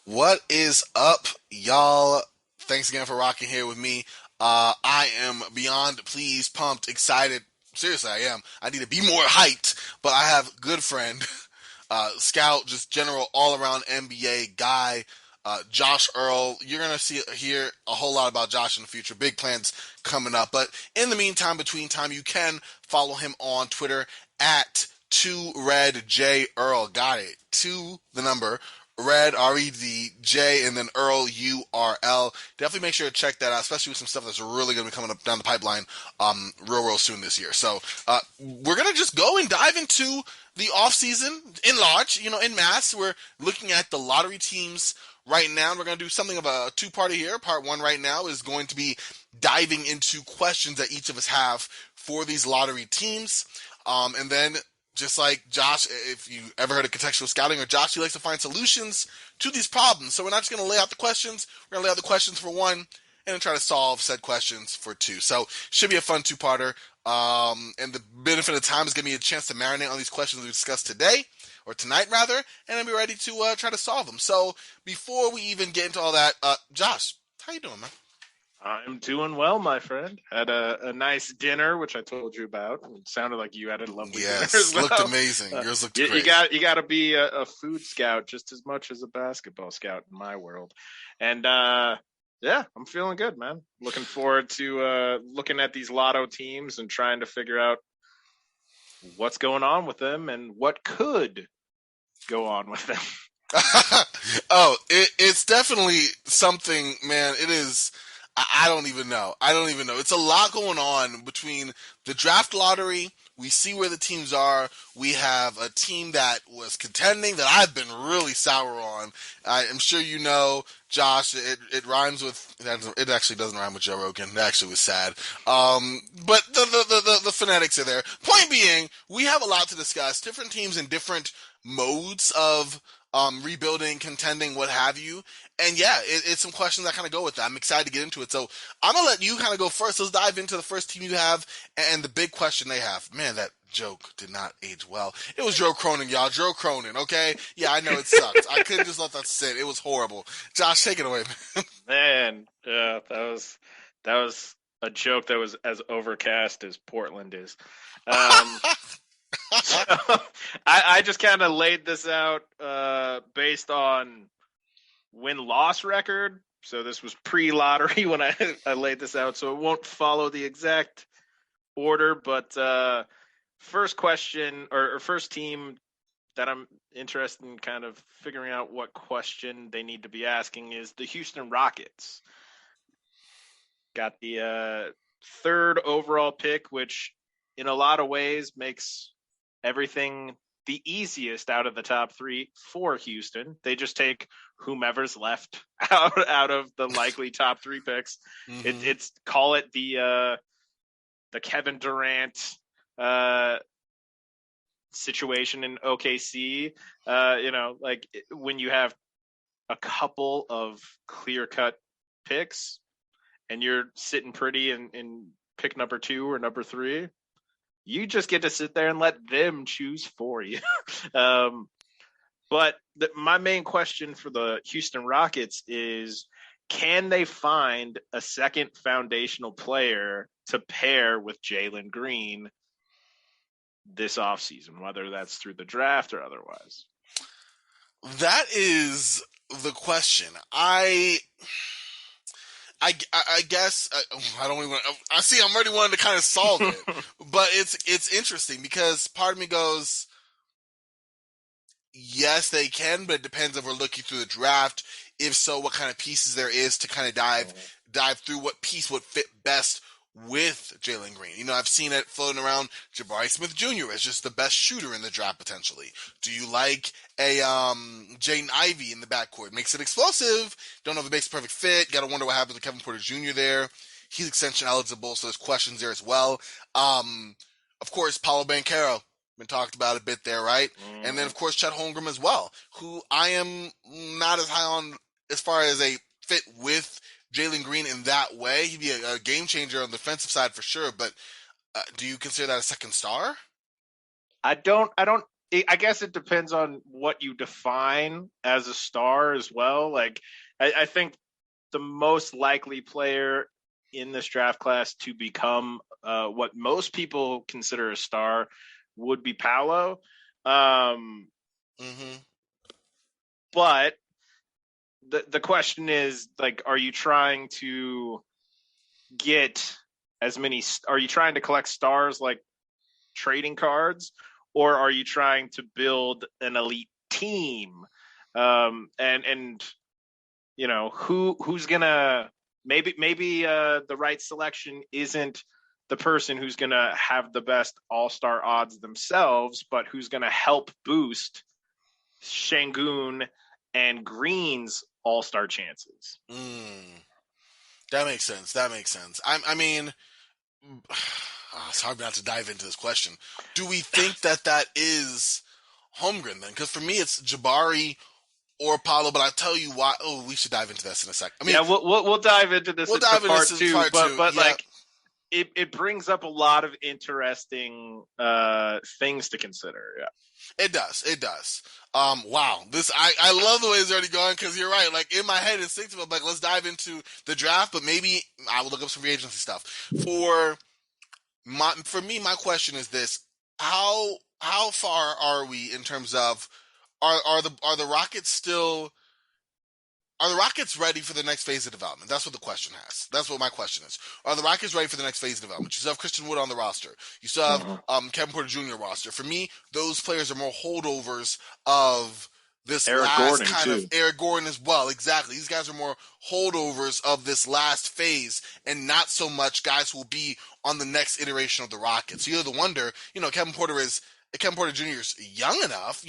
What is up, y'all? Thanks again for rocking here with me. I am beyond pleased, pumped, excited. Seriously, I am. I need to be more hyped, but I have a good friend, scout, just general all around NBA guy, Josh Earl. You're gonna hear a whole lot about Josh in the future. Big plans coming up. But in the meantime, between time, you can follow him on Twitter at 2RedJEarl. Got it. Two the number Red, REDJ, and then Earl, URL. Definitely make sure to check that out, especially with some stuff that's really going to be coming up down the pipeline real soon this year. So we're going to just go and dive into the offseason in large, in mass. We're looking at the lottery teams right now. We're going to do something of a two-parter here. Part one right now is going to be diving into questions that each of us have for these lottery teams. And then just like Josh, if you ever heard of contextual scouting, or Josh, he likes to find solutions to these problems. So we're not just going to lay out the questions. We're going to lay out the questions for one, and then try to solve said questions for two. So should be a fun two-parter. And the benefit of time is giving me a chance to marinate on these questions we discussed today, or tonight rather, and then be ready to try to solve them. So before we even get into all that, Josh, how you doing, man? I'm doing well, my friend. Had a nice dinner, which I told you about. It sounded like you had a lovely dinner as Yes, looked well. amazing. Yours looked You great. got to be a food scout just as much as a basketball scout in my world. And yeah, I'm feeling good, man. Looking forward to looking at these lotto teams and trying to figure out what's going on with them and what could go on with them. Oh, it's definitely something, man. It is. I don't even know. I don't even know. It's a lot going on between the draft lottery. We see where the teams are. We have a team that was contending that I've been really sour on. I am sure you know, Josh. It rhymes with. It actually doesn't rhyme with Joe Rogan. It actually was sad. But the phonetics are there. Point being, we have a lot to discuss. Different teams in different modes of rebuilding, contending, what have you. And yeah, it's some questions that kind of go with that. I'm excited to get into it. So I'm gonna let you kind of go first. Let's dive into the first team you have and the big question they have. Man, that joke did not age well. It was Joe Cronin, y'all. Joe Cronin. Okay, yeah, I know it sucked. I couldn't just let that sit. It was horrible. Josh, take it away, man. Man, yeah, that was a joke that was as overcast as Portland is. Um, so I just kind of laid this out based on win-loss record. So this was pre-lottery when I laid this out, so it won't follow the exact order. But first question or first team that I'm interested in kind of figuring out what question they need to be asking is the Houston Rockets. Got the third overall pick, which in a lot of ways makes everything the easiest out of the top three for Houston. They just take whomever's left out of the likely top three picks. Mm-hmm. It's call it the Kevin Durant situation in OKC. Like when you have a couple of clear cut picks and you're sitting pretty in pick number two or number three, you just get to sit there and let them choose for you. But my main question for the Houston Rockets is, can they find a second foundational player to pair with Jalen Green this offseason, whether that's through the draft or otherwise? That is the question. I guess I don't even. I see. I'm already wanting to kind of solve it, but it's interesting because part of me goes, yes, they can, but it depends if we're looking through the draft. If so, what kind of pieces there is to kind of dive through what piece would fit best with Jalen Green. I've seen it floating around Jabari Smith Jr. as just the best shooter in the draft potentially. Do you like a Jaden Ivey in the backcourt? Makes it explosive. Don't know if it makes a perfect fit. Got to wonder what happens with Kevin Porter Jr. there. He's extension eligible, so there's questions there as well. Of course, Paulo Banchero. Been talked about a bit there, right? And then, of course, Chet Holmgren as well, who I am not as high on as far as a fit with Jalen Green in that way. He'd be a game changer on the defensive side for sure, but do you consider that a second star? I don't I guess it depends on what you define as a star as well. Like, I think the most likely player in this draft class to become what most people consider a star would be Paolo. Um, Mm-hmm. but the question is, like, are you trying to get as many? Are you trying to collect stars like trading cards, or are you trying to build an elite team? And you know who's gonna maybe the right selection isn't the person who's gonna have the best all-star odds themselves, but who's gonna help boost Shangoon and Green's all-star chances. Mm. That makes sense. That makes sense. I mean, it's hard not to dive into this question. Do we think that that is Holmgren then? Because for me, it's Jabari or Paulo. But I'll tell you why. Oh, we should dive into this in a sec. I mean, Yeah, we'll dive into this we'll into dive into this part in two, part two. but Yeah, like it brings up a lot of interesting things to consider. Yeah. it does. It does. Wow. I love the way it's already going because you're right. Like in my head, instinctively, I'm like, let's dive into the draft, but maybe I will look up some free agency stuff. For me, my question is this: how far are we in terms of are the Rockets still are the Rockets ready for the next phase of development? That's what the question has. That's what my question is. Are the Rockets ready for the next phase of development? You still have Christian Wood on the roster. You still have Mm-hmm. Kevin Porter Jr. roster. For me, those players are more holdovers of this Eric last Gordon kind of too. Eric Gordon as well. Exactly. These guys are more holdovers of this last phase and not so much guys who will be on the next iteration of the Rockets. So you have to wonder, Kevin Porter Jr. is young enough,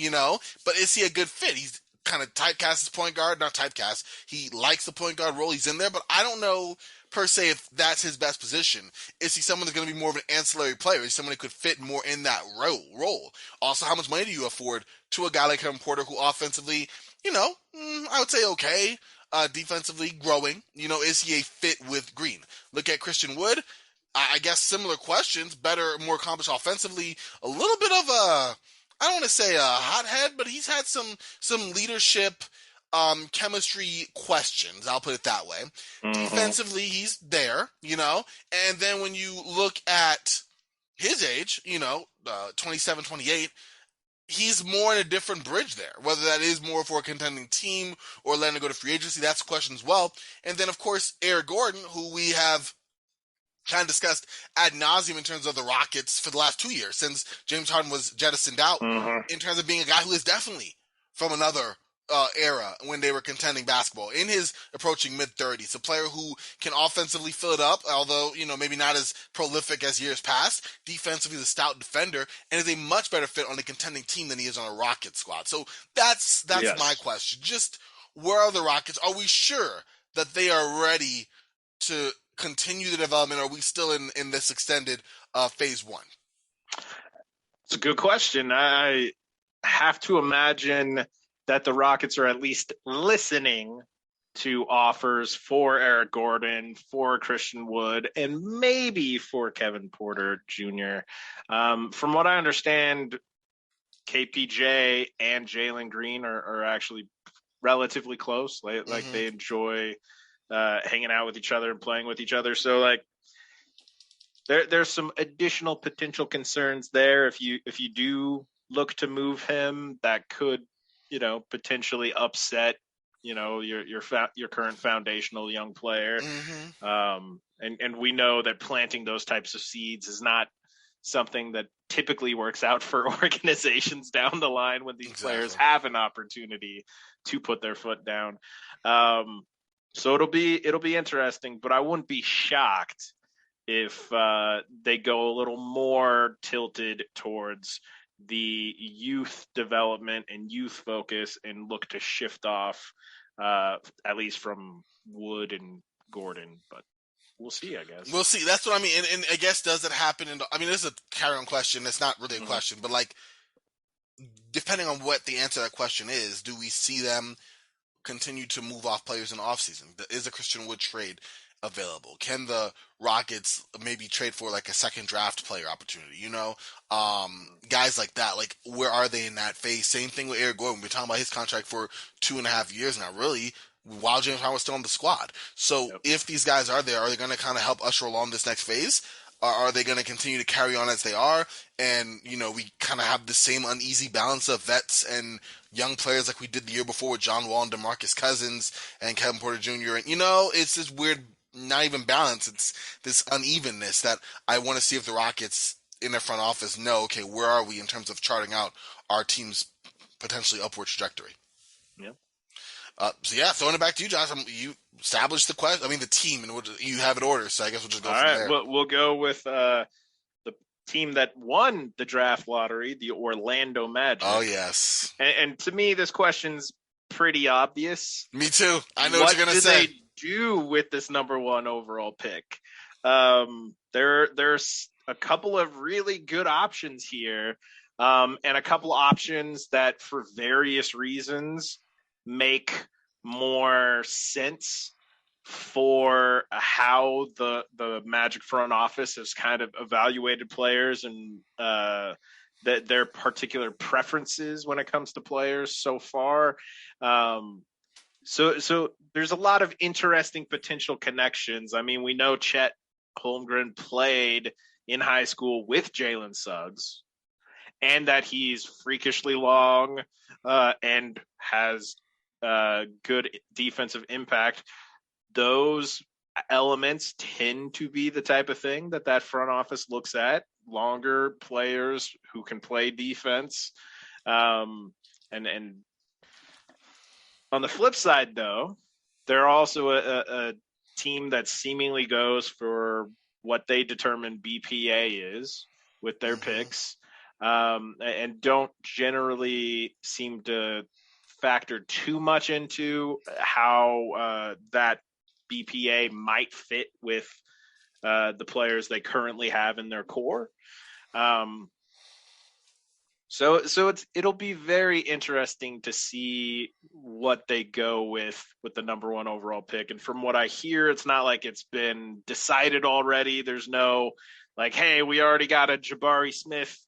but is he a good fit? He's kind of typecast as point guard, not typecast. He likes the point guard role. He's in there, but I don't know per se if that's his best position. Is he someone that's going to be more of an ancillary player? Is he someone who could fit more in that role? Also, how much money do you afford to a guy like Kevin Porter who offensively, I would say okay, defensively growing. Is he a fit with Green? Look at Christian Wood. I guess similar questions, better, more accomplished offensively, a little bit of a, I don't want to say a hothead, but he's had some leadership, chemistry questions. I'll put it that way. Mm-hmm. Defensively, he's there, and then when you look at his age, 27, 28, he's more in a different bridge there. Whether that is more for a contending team or letting him go to free agency, that's a question as well. And then, of course, Eric Gordon, who we have kind of discussed ad nauseum in terms of the Rockets for the last 2 years since James Harden was jettisoned out, Mm-hmm. in terms of being a guy who is definitely from another era when they were contending basketball in his approaching mid 30s. A player who can offensively fill it up, although maybe not as prolific as years past. Defensively, he's a stout defender and is a much better fit on a contending team than he is on a Rocket squad. So that's my Yes. question. Just where are the Rockets? Are we sure that they are ready to continue the development? Or are we still in this extended phase one? It's a good question. I have to imagine that the Rockets are at least listening to offers for Eric Gordon, for Christian Wood, and maybe for Kevin Porter Jr. From what I understand, KPJ and Jalen Green are actually relatively close. Like Mm-hmm. they enjoy hanging out with each other and playing with each other. So like there's some additional potential concerns there if you do look to move him that could potentially upset your current foundational young player. Mm-hmm. And we know that planting those types of seeds is not something that typically works out for organizations down the line when these players Exactly. have an opportunity to put their foot down. um, so it'll be interesting, but I wouldn't be shocked if they go a little more tilted towards the youth development and youth focus and look to shift off at least from Wood and Gordon. But we'll see, I guess. We'll see. That's what I mean. And I guess does it happen I mean, this is a carry on question. It's not really a Mm-hmm. question, but like, depending on what the answer to that question is, do we see them continue to move off players in the offseason? Is a Christian Wood trade available? Can the Rockets maybe trade for like a second draft player opportunity? Guys like that. Like, where are they in that phase? Same thing with Eric Gordon. We're talking about his contract for 2.5 years now. Really, while James Harden was still on the squad. So Yep. if these guys are there, are they going to kind of help usher along this next phase? Or are they going to continue to carry on as they are? And, we kind of have the same uneasy balance of vets and young players like we did the year before with John Wall and DeMarcus Cousins and Kevin Porter Jr. And, it's this weird, not even balance. It's this unevenness that I want to see if the Rockets in their front office know, okay, where are we in terms of charting out our team's potentially upward trajectory? Yep. So yeah, throwing it back to you, Josh. You established the question. I mean, the team, and you have it ordered. So I guess we'll just go All from right. there. We'll go with the team that won the draft lottery, the Orlando Magic. Oh yes. And to me, this question's pretty obvious. Me too. I know what you're gonna say. What do they do with this number 1 overall pick? There's a couple of really good options here, and a couple options that, for various reasons, make more sense for how the Magic front office has kind of evaluated players and their particular preferences when it comes to players so far. So there's a lot of interesting potential connections. I mean, we know Chet Holmgren played in high school with Jalen Suggs, and that he's freakishly long and has good defensive impact. Those elements tend to be the type of thing that front office looks at: longer players who can play defense. And on the flip side, though, they're also a team that seemingly goes for what they determine BPA is with their picks, and don't generally seem to factor too much into how that BPA might fit with the players they currently have in their core. So it'll be very interesting to see what they go with the number 1 overall pick. And from what I hear, it's not like it's been decided already. There's no like, hey, we already got a Jabari Smith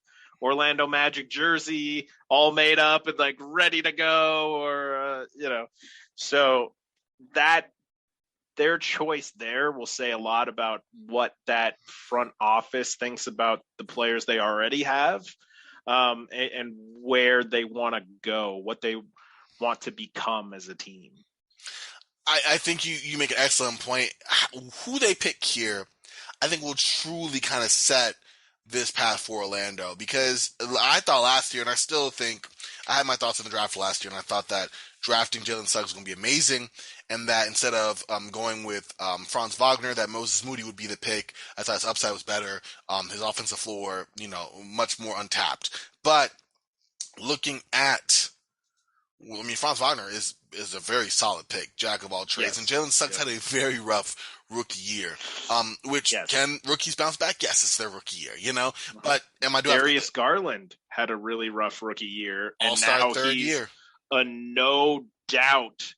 Orlando Magic jersey all made up and like ready to go, or so that their choice there will say a lot about what that front office thinks about the players they already have, and where they want to go, what they want to become as a team. I think you make an excellent point. Who they pick here, I think, will truly kind of set this path for Orlando, because I thought last year, and I still think, I had my thoughts on the draft last year, and I thought that drafting Jalen Suggs was going to be amazing, and that instead of going with Franz Wagner, that Moses Moody would be the pick. I thought his upside was better. His offensive floor, much more untapped. But looking at, I mean, Franz Wagner is a very solid pick, jack of all trades, and Jalen Suggs had a very rough rookie year. Which, can rookies bounce back? Yes, it's their rookie year, But Darius Garland had a really rough rookie year, and All-star now third he's year. a no doubt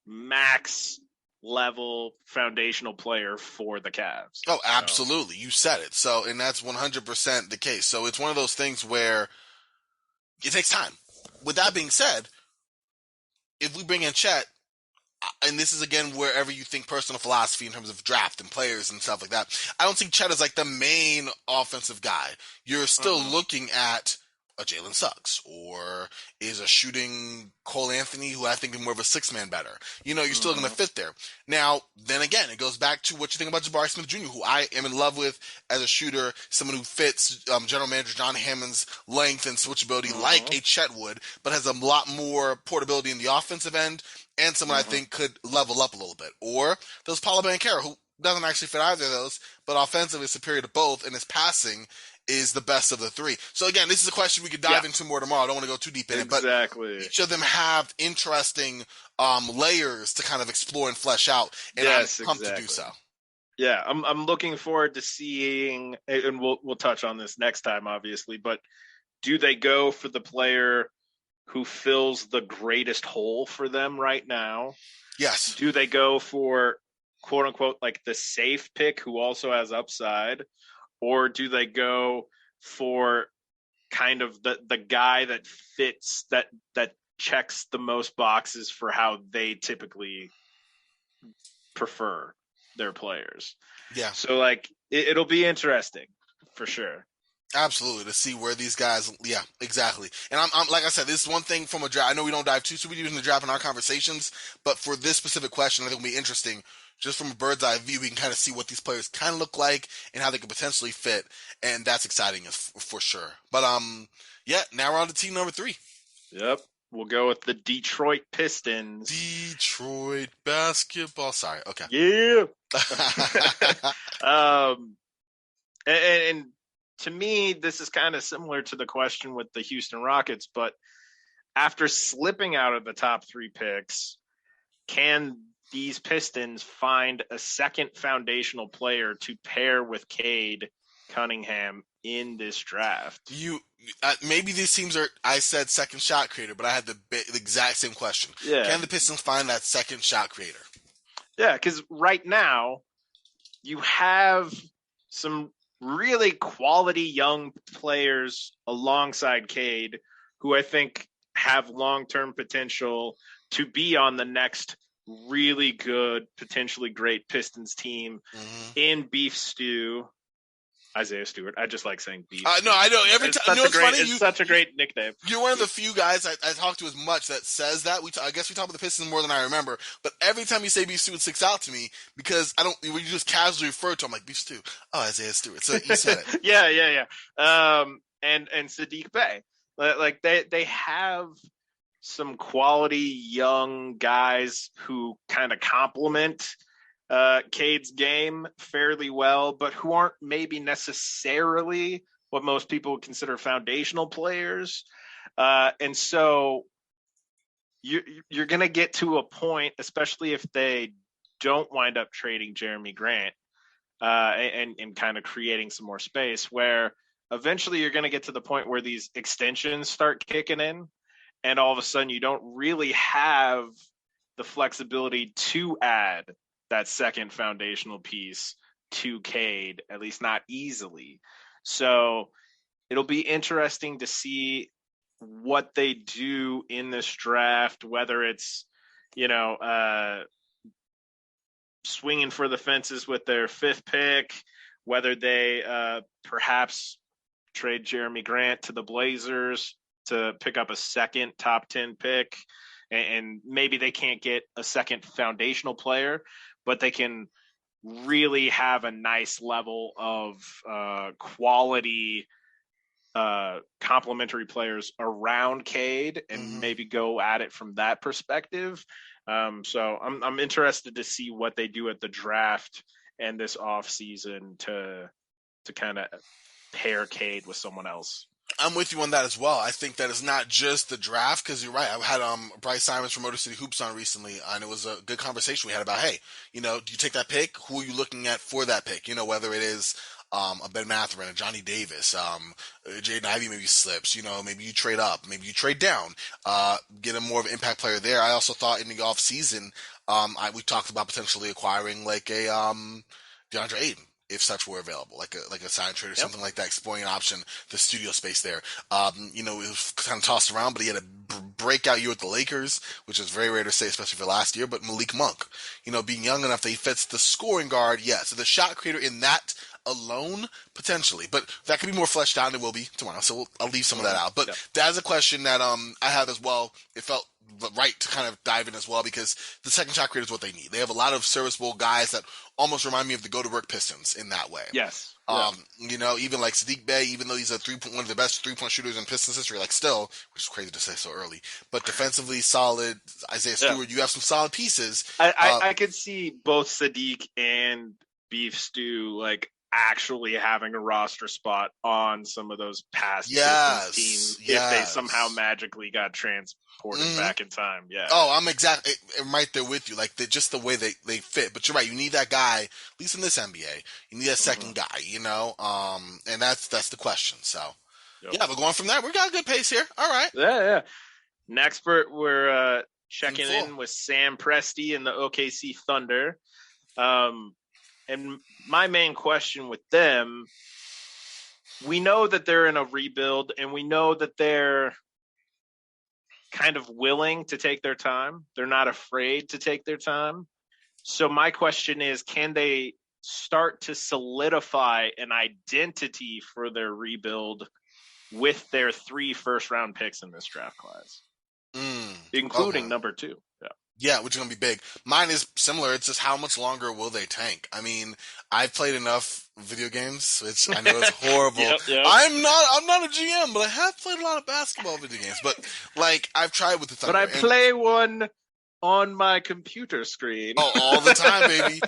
max level foundational player for the Cavs. Oh, absolutely. You said it. So, and that's 100% the case. So it's one of those things where it takes time. With that being said, if we bring in Chet, and this is again wherever you think personal philosophy in terms of draft and players and stuff like that, I don't think Chet is like the main offensive guy. You're still looking at a Jalen Suggs, or is a shooting Cole Anthony, who I think is more of a six-man better. You're still going to fit there. Now, then again, it goes back to what you think about Jabari Smith Jr., who I am in love with as a shooter, someone who fits General Manager John Hammond's length and switchability like a Chet would, but has a lot more portability in the offensive end, and someone I think could level up a little bit. Or there's Paolo Banchero, who doesn't actually fit either of those, but offensively is superior to both, and his passing is the best of the three. So again, this is a question we could dive into more tomorrow. I don't want to go too deep in it, but each of them have interesting layers to kind of explore and flesh out, and I'm pumped to do so. Yeah, I'm looking forward to seeing, and we'll touch on this next time, obviously, but do they go for the player who fills the greatest hole for them right now? Yes. Do they go for quote unquote like the safe pick who also has upside, or do they go for kind of the guy that fits that checks the most boxes for how they typically prefer their players? Yeah. So like it'll be interesting for sure. Absolutely, to see where these guys, yeah, exactly. And I'm like I said, this is one thing from a draft. I know we don't dive too super deep in the draft in our conversations, but for this specific question, I think it'll be interesting. Just from a bird's eye view, we can kind of see what these players kind of look like and how they could potentially fit, and that's exciting for sure. But yeah, now we're on to team number 3. Yep. We'll go with the Detroit Pistons. Detroit basketball. Sorry, okay. Yeah. um, and to me, this is kind of similar to the question with the Houston Rockets, but after slipping out of the top 3 picks, can these Pistons find a second foundational player to pair with Cade Cunningham in this draft? You maybe these teams are. I said second shot creator, but I had the exact same question. Yeah. Can the Pistons find that second shot creator? Yeah, because right now you have some really quality young players alongside Cade who I think have long-term potential to be on the next really good, potentially great Pistons team in Beef Stew. Isaiah Stewart. I just like saying Beef. No, I know. Every time, you know what's funny? It's such a great nickname. You're one of the few guys I talk to as much that says that. I guess we talk about the Pistons more than I remember. But every time you say Beef Stew, it sticks out to me because I don't. When you just casually refer to, I'm like Beef Stew. Oh, Isaiah Stewart. So you said it. Yeah. And Sadiq Bey, like they have some quality young guys who kind of complement Cade's game fairly well, but who aren't maybe necessarily what most people would consider foundational players. And so you're going to get to a point, especially if they don't wind up trading Jeremy Grant and kind of creating some more space, where eventually you're going to get to the point where these extensions start kicking in, and all of a sudden you don't really have the flexibility to add that second foundational piece to Cade, at least not easily. So it'll be interesting to see what they do in this draft, whether it's, swinging for the fences with their 5th pick, whether they perhaps trade Jeremy Grant to the Blazers to pick up a second top 10 pick, and maybe they can't get a second foundational player, but they can really have a nice level of quality complementary players around Cade and maybe go at it from that perspective. So I'm interested to see what they do at the draft and this off season to kind of pair Cade with someone else. I'm with you on that as well. I think that it's not just the draft, because you're right. I've had Bryce Simons from Motor City Hoops on recently, and it was a good conversation we had about, hey, do you take that pick? Who are you looking at for that pick? Whether it is a Ben Mathurin, a Johnny Davis, Jaden Ivey maybe slips. Maybe you trade up, maybe you trade down, get a more of an impact player there. I also thought in the off season, we talked about potentially acquiring like a DeAndre Ayton, if such were available, like a sign trade or something like that, exploring an option, the studio space there. It was kind of tossed around, but he had a breakout year with the Lakers, which is very rare to say, especially for last year. But Malik Monk, being young enough that he fits the scoring guard, yeah. So the shot creator in that alone, potentially, but that could be more fleshed out, and it will be tomorrow. So I'll leave some of that out. But that's a question that I have as well. It felt right to kind of dive in as well, because the second shot creator is what they need. They have a lot of serviceable guys that almost remind me of the go-to-work Pistons in that way. Yes. Even like Sadiq Bey, even though he's one of the best three-point shooters in Pistons history, like still, which is crazy to say so early, but defensively solid. Isaiah Stewart, you have some solid pieces. I could see both Sadiq and Beef Stew actually having a roster spot on some of those past Pistons teams if they somehow magically got transported back in time. Yeah. Oh, I'm right there with you. Just the way they fit. But you're right. You need that guy, at least in this NBA. You need that second guy, and that's the question. So, yeah, but going from there, we got a good pace here. All right. Yeah. Next, we're checking in with Sam Presti and the OKC Thunder. Um, and my main question with them, we know that they're in a rebuild, and we know that they're kind of willing to take their time. They're not afraid to take their time. So my question is, can they start to solidify an identity for their rebuild with their 3 first-round picks in this draft class, including Okay. number 2? Yeah. Yeah, which is gonna be big. Mine is similar. It's just how much longer will they tank? I mean, I've played enough video games, which I know is horrible. Yep. I'm not a GM, but I have played a lot of basketball video games. But like, I've tried with the But Thunder, I and play one on my computer screen. oh, all the time, baby.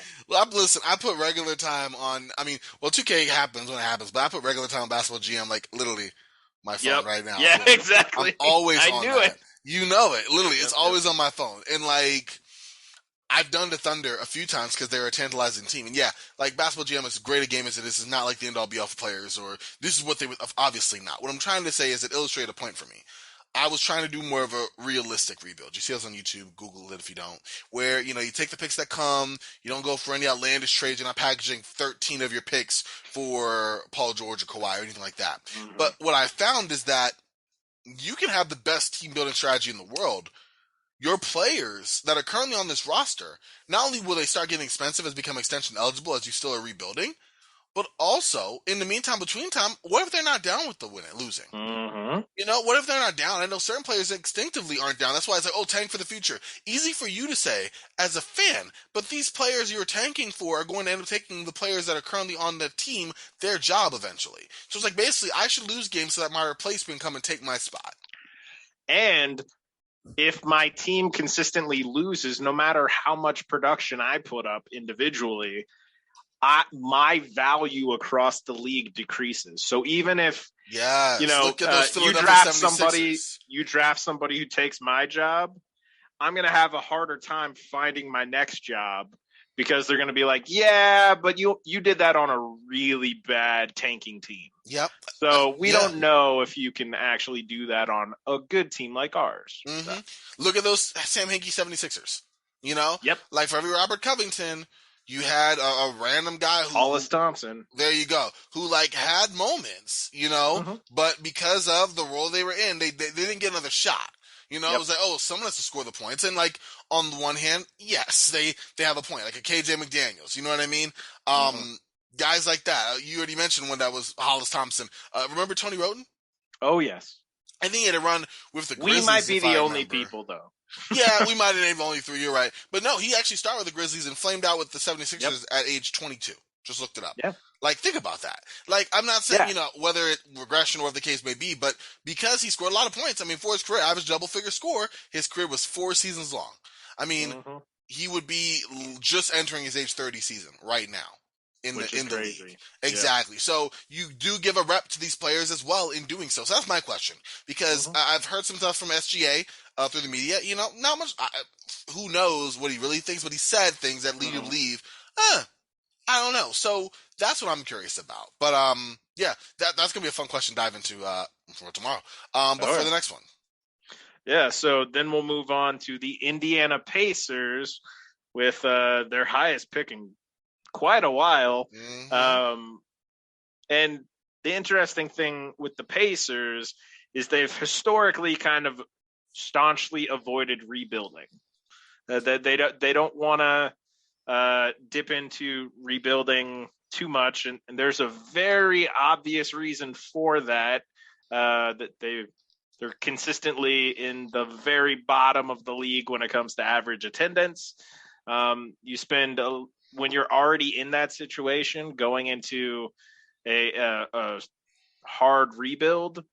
Listen, I put regular time on. I mean, well, 2K happens when it happens, but I put regular time on basketball GM like literally my phone Yep. right now. Yeah, Literally, I'm exactly. always I on knew it. that. You know it. Literally, it's Yep. always on my phone, and like. I've done the Thunder a few times because they're a tantalizing team. And yeah, like Basketball GM, as great a game as it is not like the end all be all for players, or this is what they would, obviously not. What I'm trying to say is it illustrated a point for me. I was trying to do more of a realistic rebuild. You see us on YouTube, Google it if you don't, where, you take the picks that come, you don't go for any outlandish trades, you're not packaging 13 of your picks for Paul George or Kawhi or anything like that. Mm-hmm. But what I found is that you can have the best team building strategy in the world, your players that are currently on this roster, not only will they start getting expensive as become extension eligible as you still are rebuilding, but also in the meantime, between time, what if they're not down with the winning, losing? Mm-hmm. What if they're not down? I know certain players instinctively aren't down. That's why it's like, oh, tank for the future. Easy for you to say as a fan, but these players you're tanking for are going to end up taking the players that are currently on the team their job eventually. So it's like basically I should lose games so that my replacement come and take my spot. And if my team consistently loses, no matter how much production I put up individually, my value across the league decreases. So even if Yes, look at those you Philadelphia draft somebody, 76ers. who takes my job, I'm going to have a harder time finding my next job because they're going to be like, yeah, but you did that on a really bad tanking team. Yep. So we Yeah. don't know if you can actually do that on a good team like ours. So, Look at those Sam Hinkie 76ers. yep. Like for every Robert Covington, you had a random guy who, Hollis Thompson. there you go, who like had moments, Mm-hmm. but because of the role they were in, they didn't get another shot. It Yep. was like, oh, someone has to score the points. And like on the one hand, yes, they have a point, like a KJ McDaniels. You know what I mean? Mm-hmm. Guys like that. You already mentioned one that was Hollis Thompson. Remember Tony Roten? Oh, yes. I think he had a run with the We Grizzlies, might be if I the only remember. people, though. Yeah, we might have named only three. You're right. But no, he actually started with the Grizzlies and flamed out with the 76ers Yep. at age 22. Just looked it up. Yeah. Like, think about that. Like, I'm not saying, Yeah. whether it regression or whatever the case may be, but because he scored a lot of points, I mean, for his career, average double figure score, his career was 4 seasons long. I mean, Mm-hmm. he would be just entering his age 30 season right now Which is in the league. crazy. Exactly. Yeah. So you do give a rep to these players as well in doing so. So that's my question, because Mm-hmm. I've heard some stuff from SGA through the media. Not much. Who knows what he really thinks, but he said things that lead you to believe. I don't know. So that's what I'm curious about. But yeah, that's gonna be a fun question to dive into for tomorrow. But for the next one. Yeah, so then we'll move on to the Indiana Pacers with their highest pick in quite a while. Mm-hmm. And the interesting thing with the Pacers is they've historically kind of staunchly avoided rebuilding. They don't want to dip into rebuilding too much, and there's a very obvious reason for that. That they're consistently in the very bottom of the league when it comes to average attendance. You spend when you're already in that situation, going into a hard rebuild,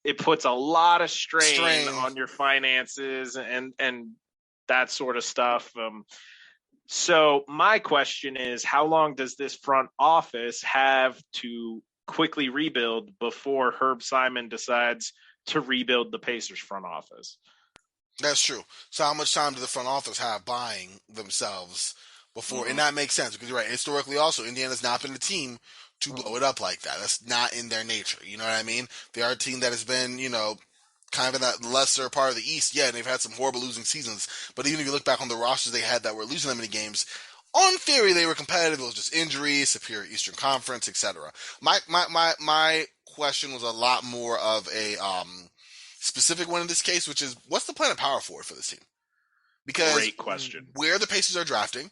it puts a lot of strain on your finances and that sort of stuff. So my question is, how long does this front office have to quickly rebuild before Herb Simon decides to rebuild the Pacers front office? That's true. So how much time do the front office have buying themselves before? And that makes sense because you're right. Historically, also, Indiana's not been a team to blow it up like that. That's not in their nature. You know what I mean? They are a team that has been, kind of in that lesser part of the East. Yeah, and they've had some horrible losing seasons. But even if you look back on the rosters they had that were losing that many games, On theory, they were competitive. It was just injuries, superior Eastern Conference, etc. My question was a lot more of a specific one in this case, which is what's the plan of power forward for this team? Because Great question. where the Pacers are drafting,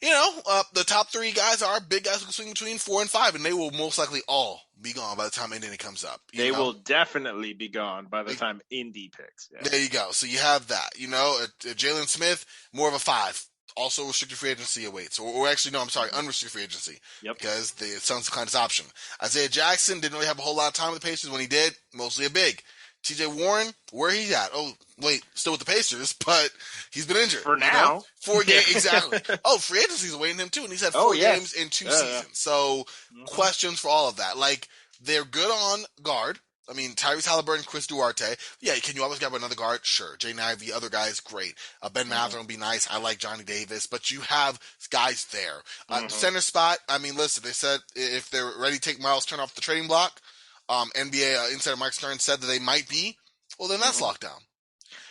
the top three guys are big guys who can swing between 4 and 5, and they will most likely all be gone by the time Indiana comes up. They will definitely be gone by the time Indy picks. Yeah. There you go. So you have that. Jalen Smith, more of a 5. Also restricted free agency awaits. Or actually, no, I'm sorry, unrestricted free agency. Yep. Because the Suns declined his option. Isaiah Jackson didn't really have a whole lot of time with the Pacers. When he did, mostly a big. TJ Warren, where he's at? Oh, wait, still with the Pacers, but he's been injured. For now. 4 games, exactly. Oh, free agency's awaiting him too, and he's had 4 games in 2 seasons. So, questions for all of that. Like, they're good on guard. I mean, Tyrese Halliburton, Chris Duarte. Yeah, can you always grab another guard? Sure. Jay Ivey, other guys, great. Ben Mather will be nice. I like Johnny Davis, but you have guys there. Center spot, I mean, listen, they said if they're ready to take Miles Turner off the trading block, NBA insider Mike Stern said that they might be. Well, then that's locked down.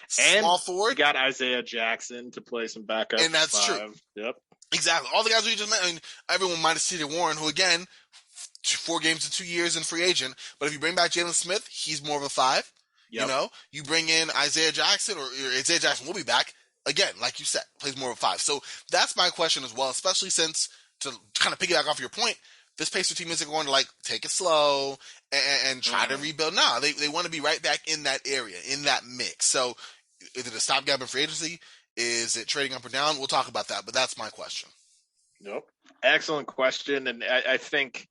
Small forward. You got Isaiah Jackson to play some backup. And that's true. Yep. Exactly. All the guys we just mentioned, I mean, everyone might have seen Warren, who, again, 4 games in 2 years in free agent. But if you bring back Jalen Smith, he's more of a 5. Yep. You bring in Isaiah Jackson, or Isaiah Jackson will be back. Again, like you said, plays more of a 5. So that's my question as well, especially since, to kind of piggyback off your point, this Pacer team isn't going to take it slow and try to rebuild. No, they want to be right back in that area, in that mix. So is it a stopgap in free agency? Is it trading up or down? We'll talk about that, but that's my question. Nope. Excellent question, and I think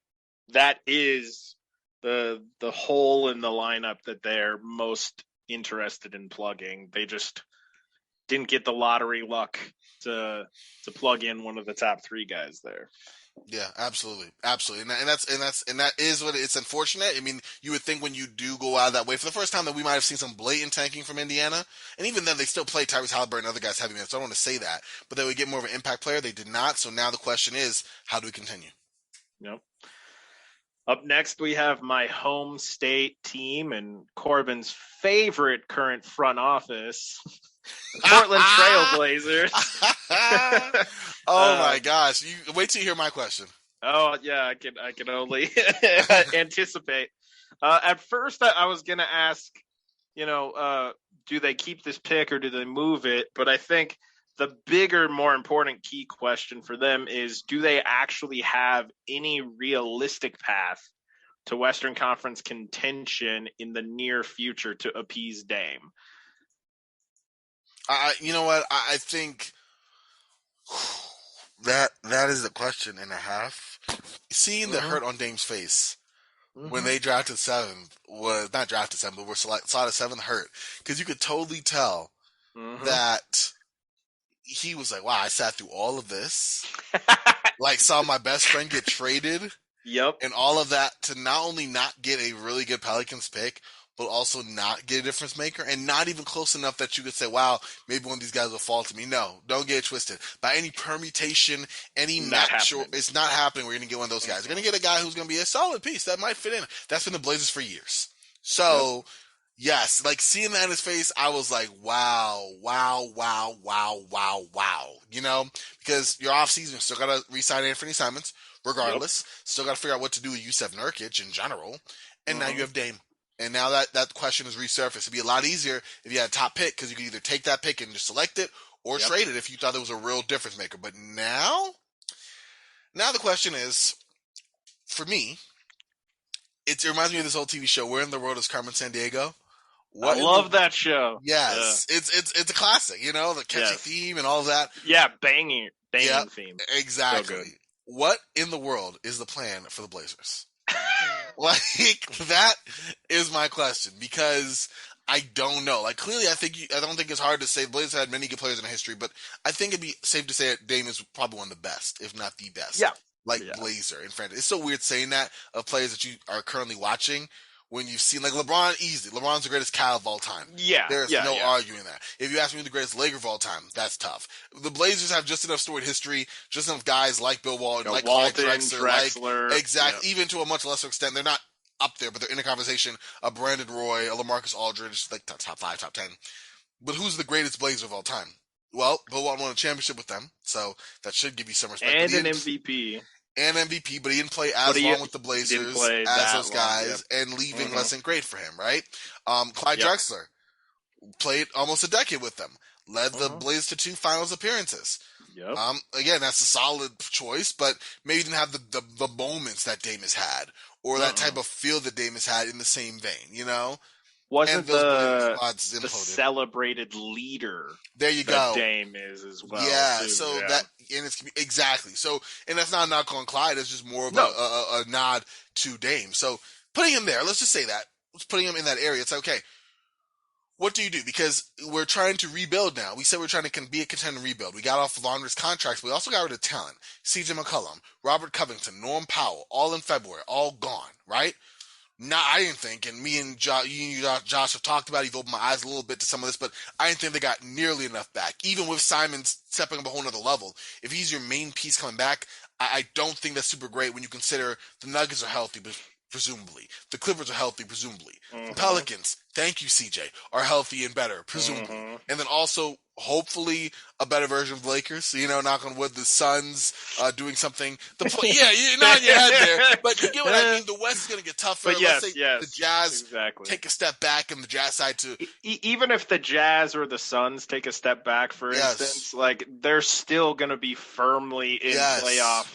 that is the hole in the lineup that they're most interested in plugging. They just didn't get the lottery luck to plug in one of the top 3 guys there. Yeah, absolutely, absolutely, and that is what it's unfortunate. I mean, you would think when you do go out that way for the first time that we might have seen some blatant tanking from Indiana, and even then they still play Tyrese Halliburton and other guys heavy minutes. So I don't want to say that, but they would get more of an impact player. They did not. So now the question is, how do we continue? Yep. Up next, we have my home state team and Corbin's favorite current front office, the Portland Trail Blazers. Oh my gosh! You wait till you hear my question. Oh yeah, I can only anticipate. At first, I was gonna ask, do they keep this pick or do they move it? But I think the bigger, more important key question for them is, do they actually have any realistic path to Western Conference contention in the near future to appease Dame? You know what? I think that is a question and a half. Seeing the hurt on Dame's face when they drafted 7th was not drafted 7th, but were slotted 7th hurt, because you could totally tell that he was like, "Wow, I sat through all of this, saw my best friend get traded, and all of that to not only not get a really good Pelicans pick, but also not get a difference maker, and not even close enough that you could say, wow, maybe one of these guys will fall to me." No, don't get it twisted. By any permutation, any match, it's not happening. We're going to get one of those guys. We're going to get a guy who's going to be a solid piece that might fit in. That's been the Blazers for years. So, yes, seeing that in his face, I was like, wow. Because your offseason, still got to re-sign Anthony Simons, regardless. Still got to figure out what to do with Yusef Nurkic in general. And now you have Dame. And now that question is resurfaced. It'd be a lot easier if you had a top pick, because you could either take that pick and just select it, or trade it if you thought it was a real difference maker. But now the question is, for me, it reminds me of this old TV show, Where in the World is Carmen Sandiego? I love that show. Yes. Yeah. It's a classic, the catchy theme and all of that. Yeah, banging theme. Exactly. So what in the world is the plan for the Blazers? That is my question, because I don't know. Clearly, I don't think it's hard to say the Blazers had many good players in history, but I think it'd be safe to say that Dame is probably one of the best, if not the best. Yeah. Blazer in front. It's so weird saying that of players that you are currently watching, when you've seen LeBron, easy. LeBron's the greatest Cal of all time. Yeah. There's no arguing that. If you ask me who the greatest Laker of all time, that's tough. The Blazers have just enough storied history, just enough guys like Bill Walton, like Walton, Drexler. Exactly. Even to a much lesser extent. They're not up there, but they're in a conversation. A Brandon Roy, a LaMarcus Aldridge, top 5, top 10. But who's the greatest Blazer of all time? Well, Bill Walton won a championship with them, so that should give you some respect. But and he an didn't, MVP. and MVP, but he didn't play But as long with the he didn't Blazers play as that those long. Yep. guys, and leaving Mm-hmm. wasn't great for him, right? Clyde Yep. Drexler played almost a decade with them, led the Mm-hmm. Blazers to 2 finals appearances. Yep. Again, that's a solid choice, but maybe didn't have the moments that Davis had, or that type Mm-mm. of feel that Davis had in the same vein, you know? And Wasn't those Blazer the squads imploded. celebrated leader There you that go. Dame is as well Yeah, too. so Yeah. that, and it's exactly so, and that's not a knock on Clyde. It's just more of No. a nod to Dame. So putting him there, let's just say that, putting him in that area, it's okay. What do you do? Because we're trying to rebuild now. We said we're trying to be a contender and rebuild. We got off of Laundry's contracts. But we also got rid of talent. CJ McCollum, Robert Covington, Norm Powell, all in February, all gone, right? Nah, I didn't think, and me and Josh have talked about it. You've opened my eyes a little bit to some of this, but I didn't think they got nearly enough back. Even with Simon stepping up a whole nother level, if he's your main piece coming back, I don't think that's super great when you consider the Nuggets are healthy, but presumably. The Clippers are healthy, presumably. The Mm-hmm. Pelicans, thank you, CJ, are healthy and better, presumably. Mm-hmm. And then also, hopefully, a better version of the Lakers. You know, knock on wood, the Suns doing something. Yeah, you're nodding your head there, but you get what I mean. The West is going to get tougher. But Let's say the yes, Jazz exactly. take a step back and the Jazz side to Even if the Jazz or the Suns take a step back, for instance, like they're still going to be firmly in playoff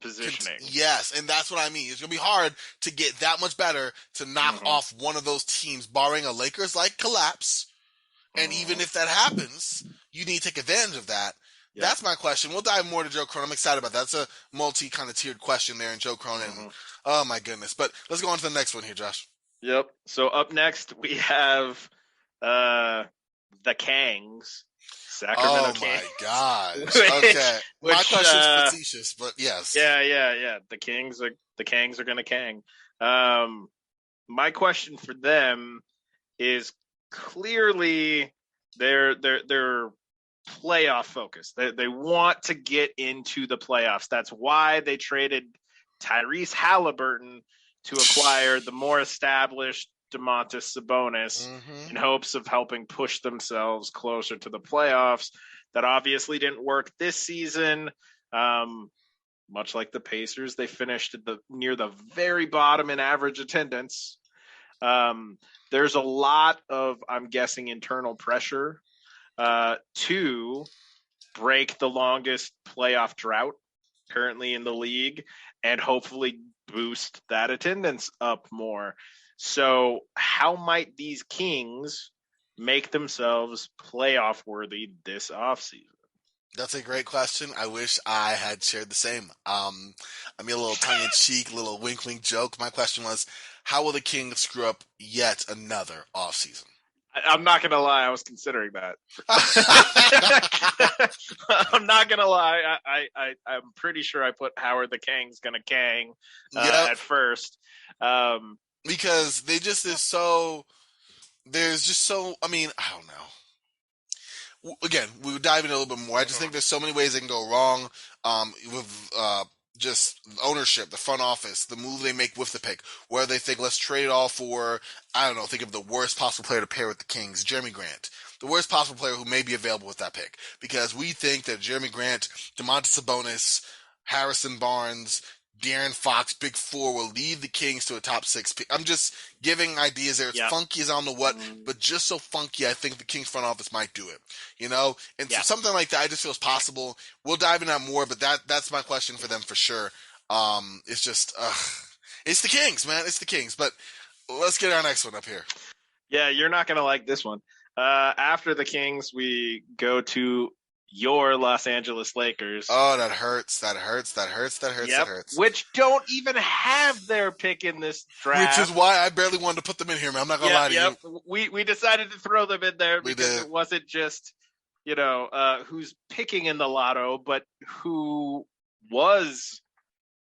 positioning. Yes, and that's what I mean. It's going to be hard to get that much better to knock off one of those teams, barring a Lakers-like collapse. And even if that happens, you need to take advantage of that. Yep. That's my question. We'll dive more to Joe Cronin. I'm excited about that. That's a multi kind of tiered question there, and Joe Cronin. Oh my goodness! But let's go on to the next one here, Josh. Yep. So up next we have the Kangs. Sacramento Kings. My gosh. Okay. My question's facetious, but yes. Yeah. The Kangs are gonna Kang. My question for them is clearly they're playoff focused. They want to get into the playoffs. That's why they traded Tyrese Halliburton to acquire the more established Domantas Sabonis in hopes of helping push themselves closer to the playoffs. That obviously didn't work this season. Much like the Pacers, they finished at near the very bottom in average attendance. There's a lot of, I'm guessing, internal pressure to break the longest playoff drought currently in the league and hopefully boost that attendance up more. So how might these Kings make themselves playoff worthy this offseason? That's a great question. I wish I had shared the same. I mean, a little tongue-in-cheek, little wink-wink joke. My question was, how will the Kings screw up yet another offseason? I'm not going to lie. I was considering that. I'm not going to lie. I'm pretty sure I put Howard the Kang's going to Kang at first. Because they just is so, there's just so, I mean, I don't know. Again, we would dive in a little bit more. I just think there's so many ways they can go wrong with just ownership, the front office, the move they make with the pick, where they think, let's trade it all for, I don't know, think of the worst possible player to pair with the Kings, Jeremy Grant. The worst possible player who may be available with that pick. Because we think that Jeremy Grant, Domantas Sabonis, Harrison Barnes, De'Aaron Fox, Big Four, will lead the Kings to a top 6 pick. I'm just giving ideas there. It's funky as I don't know what, but just so funky, I think the Kings front office might do it. You know? And so something like that I just feel is possible. We'll dive into that more, but that's my question for them for sure. It's just, it's the Kings, man. It's the Kings. But let's get our next one up here. Yeah, you're not going to like this one. After the Kings, we go to your Los Angeles Lakers. Oh, that hurts. That hurts. Which don't even have their pick in this draft. Which is why I barely wanted to put them in here, man. I'm not going to lie to you. We decided to throw them in there because it wasn't just, who's picking in the lotto, but who was,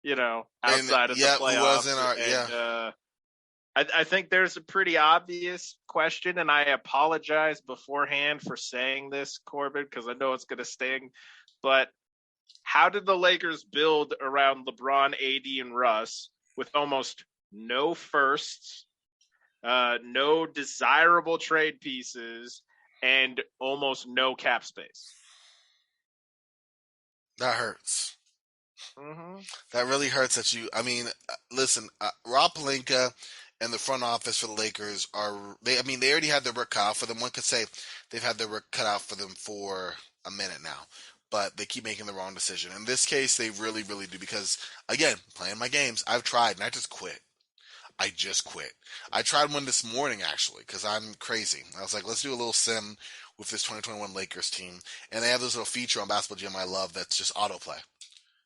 outside of the playoffs. Who was in our, I think there's a pretty obvious question, and I apologize beforehand for saying this, Corbin, because I know it's going to sting. But how did the Lakers build around LeBron, AD, and Russ with almost no firsts, no desirable trade pieces, and almost no cap space. That hurts. Mm-hmm. That really hurts that you. I mean, listen, Rob Pelinka and the front office for the Lakers are. They. I mean, they already had their work cut out for them. One could say they've had their work cut out for them for a minute now, but they keep making the wrong decision. In this case, they really, really do because again, playing my games, I've tried and I just quit. I just quit. I tried one this morning actually because I'm crazy. I was like, let's do a little sim with this 2021 Lakers team, and they have this little feature on Basketball Gym I love that's just autoplay.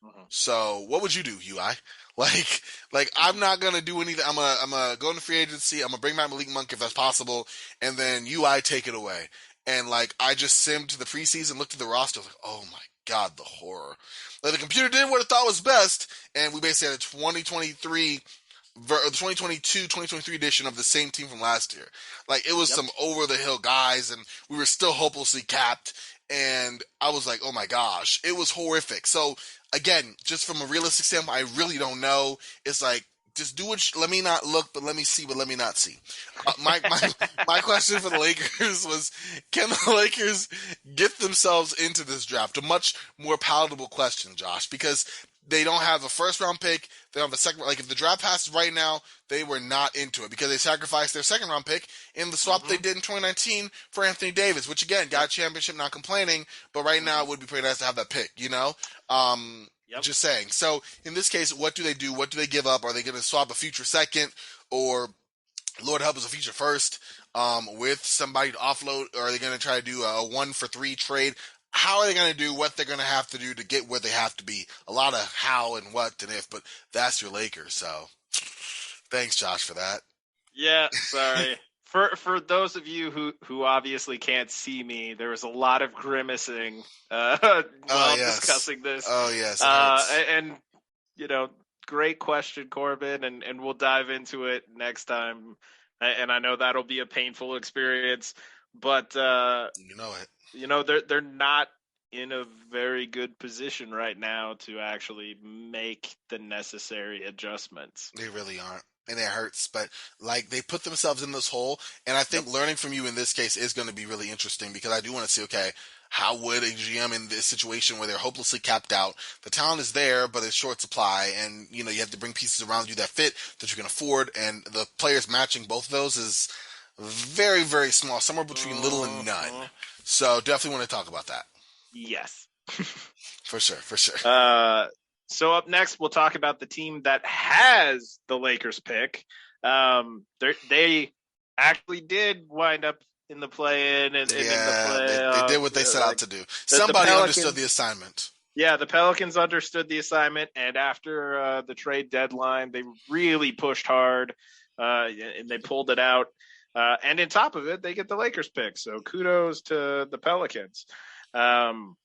Mm-hmm. So what would you do, UI? Like I'm not gonna do anything. I'm gonna go into free agency. I'm gonna bring back Malik Monk if that's possible, and then UI take it away. And like I just simmed to the preseason, looked at the roster, I was like, oh my god, the horror. Like the computer did what it thought was best, and we basically had a 2023 the 2022-2023 edition of the same team from last year. Like it was Yep. some over the hill guys, and we were still hopelessly capped. And I was like, oh my gosh, it was horrific. So again, just from a realistic standpoint, I really don't know. It's like just do it. Let me not look, but let me see, but let me not see. My question for the Lakers was: can the Lakers get themselves into this draft? A much more palatable question, Josh, because they don't have a first round pick. They don't have a second. Like if the draft passes right now, they were not into it because they sacrificed their second round pick in the swap they Mm-hmm. did in 2019 for Anthony Davis, which again got Yep. a championship. Not complaining, but right now Mm-hmm. it would be pretty nice to have that pick. Yep. Just saying. So in this case, what do they do? What do they give up? Are they going to swap a future second, or Lord help us a future first with somebody to offload? Or are they going to try to do a 1-for-3 trade? How are they going to do what they're going to have to do to get where they have to be? A lot of how and what and if, but that's your Lakers. So thanks, Josh, for that. Yeah, sorry. For those of you who obviously can't see me, there was a lot of grimacing Oh while yes, discussing this. oh yes, it hurts. And you know, great question, Corbin, and we'll dive into it next time. And I know that'll be a painful experience, but You know it. they're not in a very good position right now to actually make the necessary adjustments. They really aren't. And it hurts, but like they put themselves in this hole. And I Yep. think learning from you in this case is going to be really interesting because I do want to see, okay, how would a GM in this situation where they're hopelessly capped out? The talent is there, but it's short supply. And, you have to bring pieces around you that fit, that you can afford. And the players matching both of those is very, very small, somewhere between little and none. Mhm. So definitely want to talk about that. Yes. For sure, for sure. Uh, so up next, we'll talk about the team that has the Lakers pick. They actually did wind up in the play-in and in the Yeah, they did playoffs. what they set out Like to do. the Somebody understood Pelicans, the assignment. yeah, the Pelicans understood the assignment, and after the trade deadline, they really pushed hard, and they pulled it out. And on top of it, they get the Lakers pick. So kudos to the Pelicans. Um,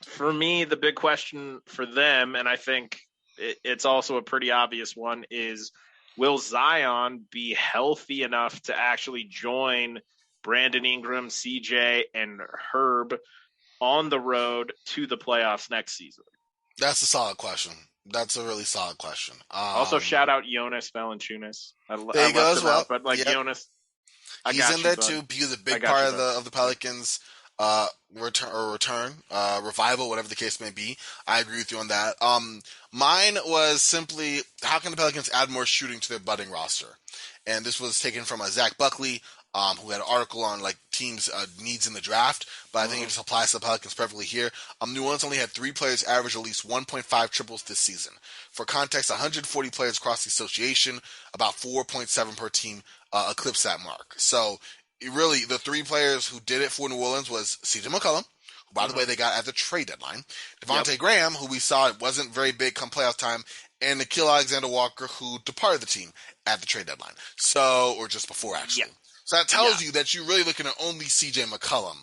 for me, the big question for them, and I think it's also a pretty obvious one, is will Zion be healthy enough to actually join Brandon Ingram, CJ, and Herb on the road to the playoffs next season? That's a solid question. That's a really solid question. Also, shout out Jonas Valanciunas. There I you go left as him well. out, but like Yep, Jonas, I he's in got you, there bud. too. He was a I big got part you, of bud. the Pelicans revival, whatever the case may be. I agree with you on that. Mine was simply how can the Pelicans add more shooting to their budding roster, and this was taken from a Zach Buckley. Who had an article on like teams' needs in the draft, but I think it Mm-hmm. just applies to the Pelicans perfectly here. New Orleans only had 3 players average at least 1.5 triples this season. For context, 140 players across the association, about 4.7 per team, eclipsed that mark. So really, the 3 players who did it for New Orleans was C.J. McCollum, who, by the way, Mm-hmm. they got at the trade deadline, Yep. Devontae Graham, who we saw wasn't very big come playoff time, and Nikhil Alexander-Walker, who departed the team at the trade deadline. So, or just before, Yeah. actually. So that Yeah. tells you that you're really looking at only C.J. McCollum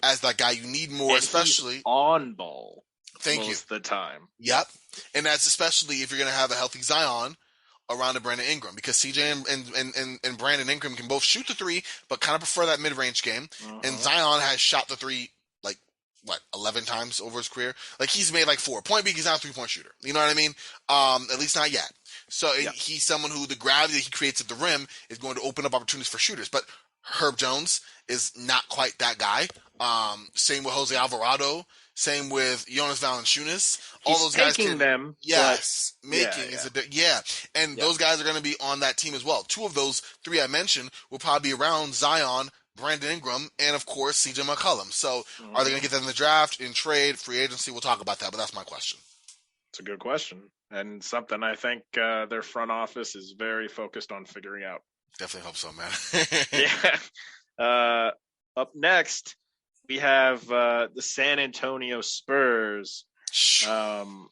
as that guy you need more, And he's especially. on ball Thank you. most of the time. Yep. And that's especially if you're going to have a healthy Zion around a Brandon Ingram because CJ and Brandon Ingram can both shoot the three, but kind of prefer that mid range game. And Mm-hmm. Zion has shot the three like what 11 times over his career. Like he's made like 4. Point being, he's not a 3-point shooter. You know what I mean? At least not yet. So Yep. he's someone who the gravity that he creates at the rim is going to open up opportunities for shooters. But Herb Jones is not quite that guy. Same with Jose Alvarado. Same with Jonas Valanciunas. All He's those guys taking can, them, but yes, yeah, making is yeah, yeah, and yep. those guys are going to be on that team as well. Two of those three I mentioned will probably be around Zion, Brandon Ingram, and of course CJ McCollum. So, are they going Hmm. to get that in the draft, in trade, free agency? We'll talk about that, but that's my question. It's a good question, and something I think their front office is very focused on figuring out. Definitely hope so, man. Yeah. Uh, Up next, we have the San Antonio Spurs, um,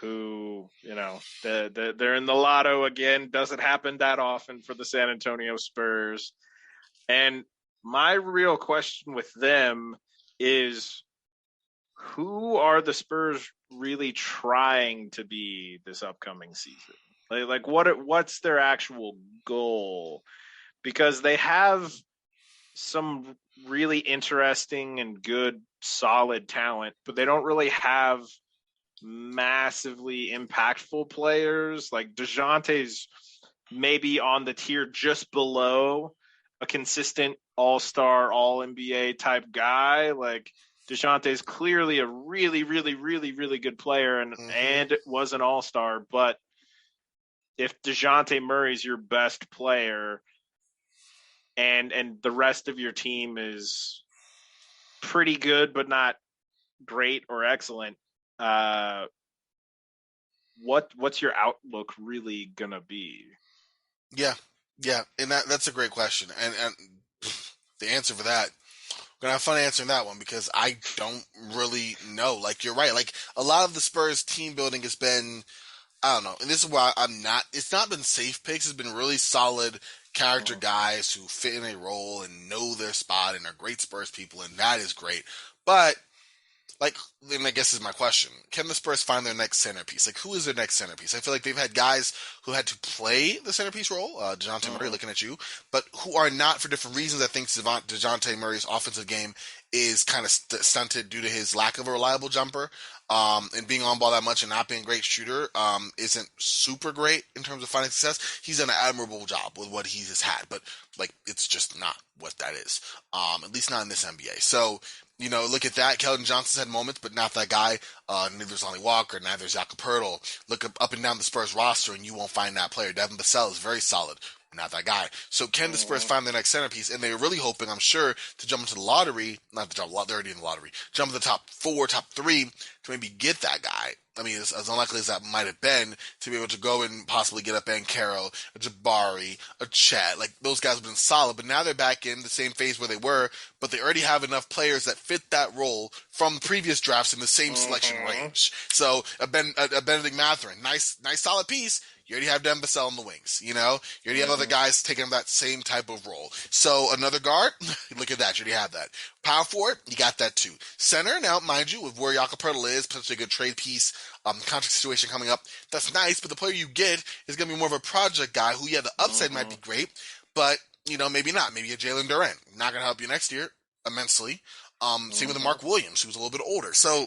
who, they're in the lotto again. Doesn't happen that often for the San Antonio Spurs. And my real question with them is, who are the Spurs really trying to be this upcoming season? Like what's their actual goal? Because they have some really interesting and good, solid talent, but they don't really have massively impactful players. Like DeJounte's maybe on the tier just below a consistent all-star, all-NBA type guy. Like DeJounte is clearly a really, really, really, really good player Hmm. and was an all-star. But if DeJounte Murray's your best player and the rest of your team is pretty good but not great or excellent, uh, what's your outlook really gonna be? Yeah, yeah, and that's a great question, and the answer for that, we're gonna have fun answering that one because I don't really know. Like you're right, like a lot of the Spurs team building has been, I don't know, and this is why I'm not. It's not been safe picks. It's been really solid character Mm-hmm. guys who fit in a role and know their spot and are great Spurs people, and that is great. But like, then I guess is my question: can the Spurs find their next centerpiece? Like, who is their next centerpiece? I feel like they've had guys who had to play the centerpiece role. Dejounte Murray, Mm-hmm. looking at you, but who are not for different reasons. I think Dejounte Murray's offensive game is kind of stunted due to his lack of a reliable jumper, and being on ball that much and not being a great shooter. Isn't super great in terms of finding success. He's done an admirable job with what he has had, but like, it's just not what that is. At least not in this NBA. So, look at that. Keldon Johnson's had moments, but not that guy. Neither's Lonnie Walker, neither's Jakob Pertl. Look up and down the Spurs roster, and you won't find that player. Devin Vassell is very solid. Not that guy. So can the Spurs Mm-hmm. find their next centerpiece? And they're really hoping, I'm sure, to jump into the lottery. Not the jump, they're already in the lottery. Jump in the top four, top three to maybe get that guy. I mean, as unlikely as that might have been, to be able to go and possibly get a Banchero, a Jabari, a Chet. Like, those guys have been solid, but now they're back in the same phase where they were, but they already have enough players that fit that role from previous drafts in the same selection Mm-hmm. range. So, a Benedict Mathurin, nice solid piece. You already have Devin Vassell in the wings, You already have other Mm-hmm. guys taking that same type of role. So, another guard, look at that. You already have that. Power forward, you got that too. Center, now, mind you, with where Jakob Pertl is, potentially a good trade piece, contract situation coming up, that's nice, but the player you get is going to be more of a project guy who, yeah, the upside might Mm-hmm. be great, but, maybe not. Maybe a Jalen Durant. Not going to help you next year immensely. Same with Mm-hmm. Mark Williams, who's a little bit older. So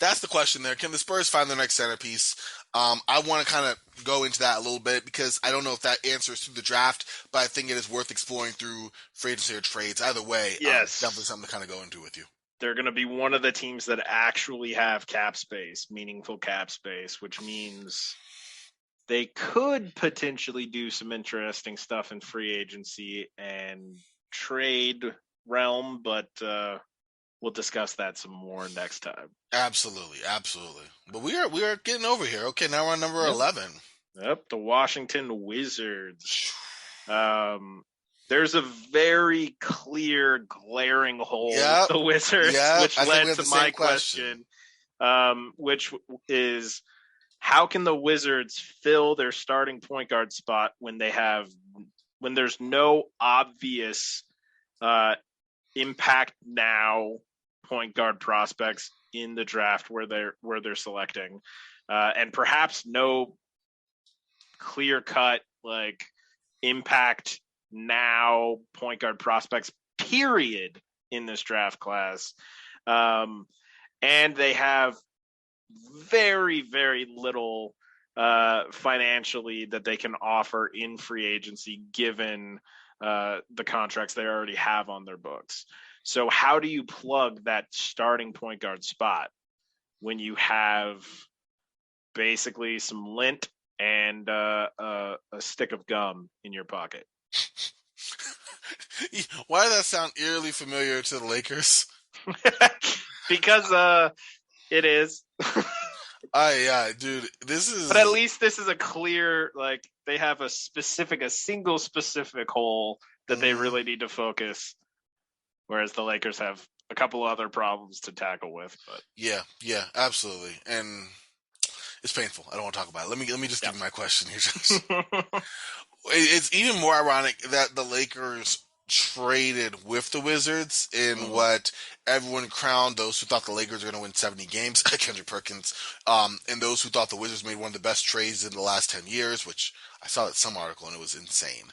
that's the question there. Can the Spurs find their next centerpiece? I want to kind of go into that a little bit because I don't know if that answers through the draft, but I think it is worth exploring through free agency or trades. Either way, definitely Yes, something to kind of go into with you. they're going to be one of the teams that actually have cap space, meaningful cap space, which means they could potentially do some interesting stuff in free agency and trade realm, but we'll discuss that some more next time. Absolutely, absolutely. But we are getting over here. Okay, now we're on number Yep. 11. Yep. The Washington Wizards. Um, there's a very clear, glaring hole with Yep, the Wizards, yep. which I think we led have to the same my question. question, which is how can the Wizards fill their starting point guard spot when there's no obvious uh, impact now point guard prospects in the draft where they're selecting, and perhaps no clear cut like impact now point guard prospects period in this draft class, um, and they have very, very little financially that they can offer in free agency given the contracts they already have on their books. So how do you plug that starting point guard spot when you have basically some lint and a stick of gum in your pocket? Why does that sound eerily familiar to the Lakers? Because it is. Yeah, dude, this But at is. least this is a clear, like, they have a single specific hole that they Mhm. really need to focus, whereas the Lakers have a couple other problems to tackle with. But Yeah, absolutely, and it's painful. I don't want to talk about it. Let me just yeah. give you my question here, Josh. It's even more ironic that the Lakers traded with the Wizards in Mhm. what everyone crowned those who thought the Lakers were going to win 70 games, Kendrick Perkins, and those who thought the Wizards made one of the best trades in the last 10 years, which I saw that some article and it was insane.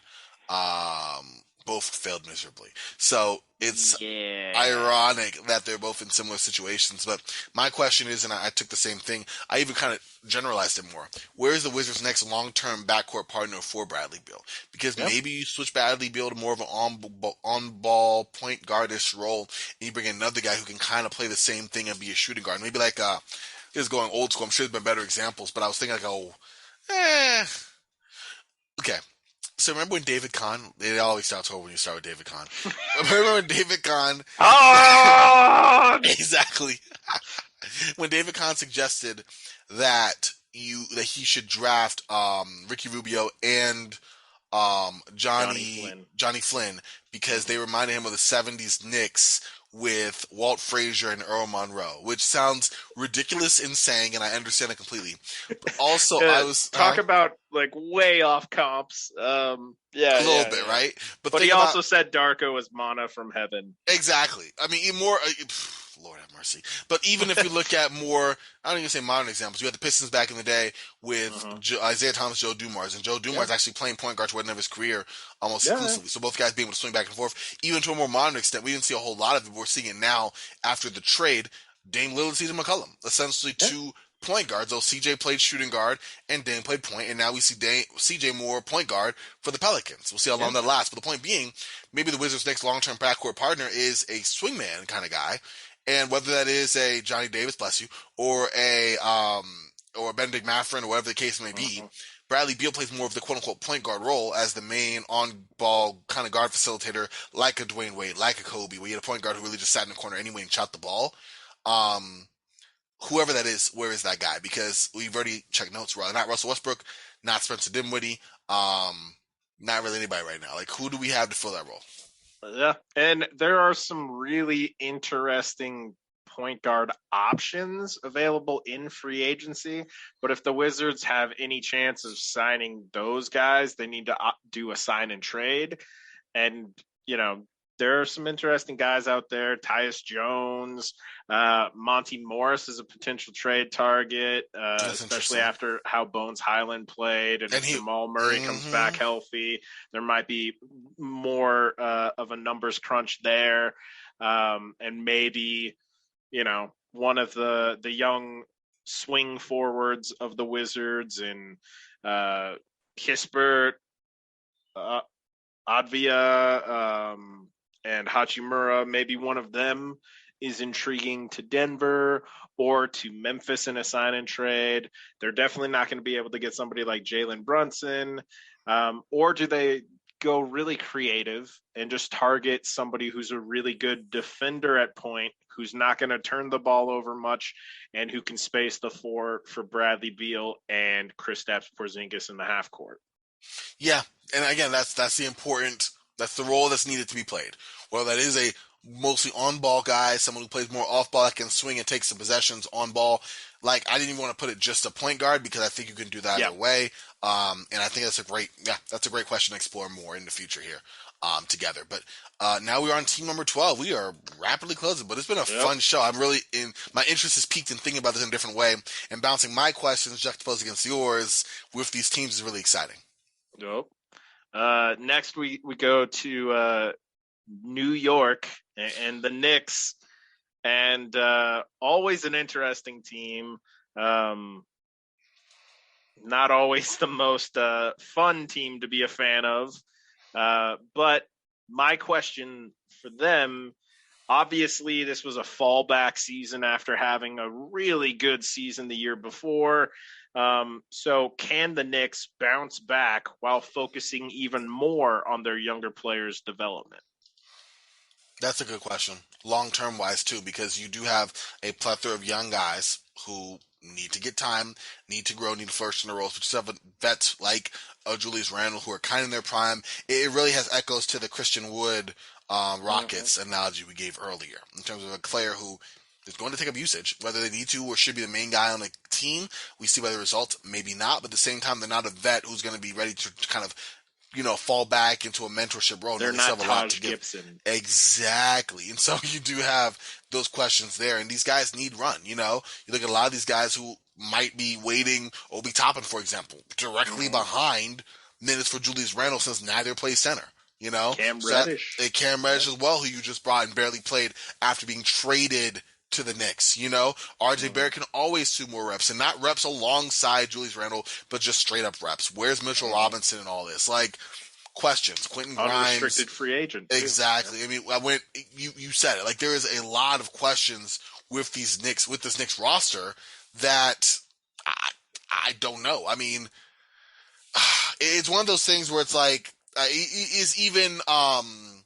Both failed miserably. So it's Yeah. ironic that they're both in similar situations. But my question is, and I took the same thing, I even kind of generalized it more. Where's the Wizards' next long-term backcourt partner for Bradley Beal? Because Yep. maybe you switch Bradley Beal to more of an on-ball point guardish role, and you bring in another guy who can kind of play the same thing and be a shooting guard. Maybe like this is going old school. I'm sure there's been better examples, but I was thinking like, eh. Okay, so remember when David Kahn? It always starts over when you start with David Kahn. Remember when David Kahn? Oh! Exactly. When David Kahn suggested that he should draft Ricky Rubio and Johnny Flynn. Johnny Flynn because Mhm. they reminded him of the '70s Knicks with Walt Frazier and Earl Monroe, which sounds ridiculous, insane, and I understand it completely. But also, I was Talk about like way off comps. a Yeah, little yeah, bit yeah. right, but But think he about also said Darko was mana from heaven. exactly. I mean, even more. Lord have mercy. But even if we look at more, I don't even say modern examples. You had the Pistons back in the day with Mm-hmm. Isaiah Thomas, Joe Dumars, and Joe Yeah, Dumars actually playing point guard toward the end of his career almost yeah, exclusively. So both guys being able to swing back and forth, even to a more modern extent. We didn't see a whole lot of it. We're seeing it now after the trade. Dame Lillard, CJ McCollum, essentially yeah, two point guards. Though CJ played shooting guard and Dame played point, and now we see CJ more point guard for the Pelicans. We'll see how yeah, long that lasts. But the point being, maybe the Wizards' next long-term backcourt partner is a swingman kind of guy, and whether that is a Johnny Davis, bless you, or a Benedict Mathurin, or whatever the case may be, mm-hmm. Bradley Beal plays more of the quote unquote point guard role as the main on ball kind of guard facilitator, like a Dwayne Wade, like a Kobe, where you had a point guard who really just sat in the corner anyway and shot the ball. Um, Whoever that is, where is that guy? Because we've already checked notes. Well, not Russell Westbrook, not Spencer Dinwiddie, not really anybody right now. Like, who do we have to fill that role? Yeah. And there are some really interesting point guard options available in free agency. But if the Wizards have any chance of signing those guys, they need to do a sign and trade. And, you know, there are some interesting guys out there. Tyus Jones, Monty Morris is a potential trade target, That's especially interesting. after how Bones Highland played. And And if he, Jamal Murray comes back mm-hmm. healthy, there might be more of a numbers crunch there. And maybe, one of the young swing forwards of the Wizards and Kispert, uh, Advia, and Hachimura, maybe one of them is intriguing to Denver or to Memphis in a sign and trade. They're definitely not going to be able to get somebody like Jalen Brunson. Or do they go really creative and just target somebody who's a really good defender at point, who's not going to turn the ball over much, and who can space the floor for Bradley Beal and Kristaps Porzingis in the half court? Yeah, and again, that's the role that's needed to be played. Whether that is a mostly on ball guy, someone who plays more off ball that can swing and take some possessions on ball. Like I didn't even want to put it just a point guard because I think you can do that Yeah. either way. And I think that's a great question to explore more in the future here. Together. But now we are on team number 12. We are rapidly closing, but it's been a Yep. fun show. My interest is peaked in thinking about this in a different way, and bouncing my questions juxtaposed against yours with these teams is really exciting. Yep. Next, we go to New York and the Knicks, and always an interesting team. Um, Not always the most fun team to be a fan of. But my question for them, obviously, this was a fallback season after having a really good season the year before. So can the Knicks bounce back while focusing even more on their younger players' development? That's a good question. Long term wise too, because you do have a plethora of young guys who need to get time, need to grow, need to flourish in the roles, but you have vets like Julius Randle who are kind of in their prime. It really has echoes to the Christian Wood Mm-hmm. Rockets analogy we gave earlier in terms of a player who is going to take up usage, whether they need to or should be the main guy on the team. We see by the results, maybe not, but at the same time, they're not a vet who's going to be ready to kind of fall back into a mentorship role. No, They're they still not have a lot to Taj give. Gibson. Exactly. And so you do have those questions there, and these guys need run. You look at a lot of these guys who might be waiting, Obi Toppin, for example, directly Mm-hmm. behind minutes for Julius Randle since neither plays center. Cam So that Reddish. Cam Reddish as well, who you just brought and barely played after being traded to the Knicks. RJ Mm-hmm. Barrett can always do more reps, and not reps alongside Julius Randle, but just straight up reps. Where's Mitchell Mm-hmm. Robinson and all this? Like, questions. Quentin Grimes. Unrestricted free agent too. Exactly. I mean, you said it. Like, there is a lot of questions with this Knicks roster that I, I don't know. I mean, it's one of those things where it's like, is even, and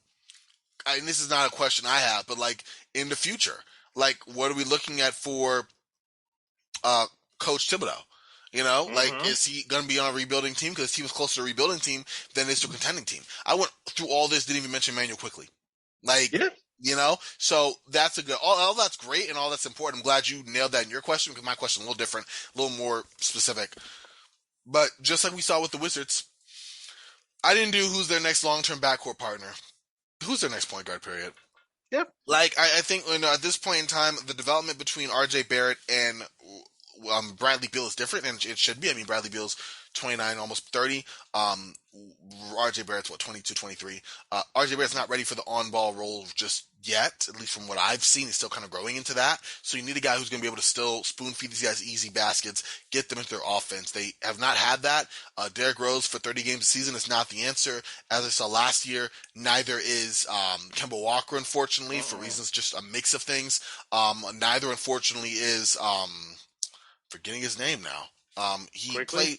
this is not a question I have, but like in the future, like what are we looking at for, uh, Coach Thibodeau? Like, Mm-hmm. is he going to be on a rebuilding team? Because he was closer to a rebuilding team than is to a contending team. I went through all this, didn't even mention Manuel quickly. Like, Yeah. so that's a good, all that's great and all that's important. I'm glad you nailed that in your question because my question is a little different, a little more specific. But just like we saw with the Wizards, I didn't do who's their next long term backcourt partner. Who's their next point guard, period? Yep. Like, I think at this point in time, the development between R.J. Barrett and Bradley Beal is different, and it should be. I mean, Bradley Beal's 29, almost 30. Um, R.J. Barrett's, 22, 23. R.J. Barrett's not ready for the on-ball role just yet, at least from what I've seen. He's still kind of growing into that. So you need a guy who's going to be able to still spoon-feed these guys easy baskets, get them into their offense. They have not had that. Derrick Rose for 30 games a season is not the answer. As I saw last year, neither is Kemba Walker, unfortunately, for Mm-mm. reasons just a mix of things. Neither, unfortunately, is forgetting his name now. He Quickly. played.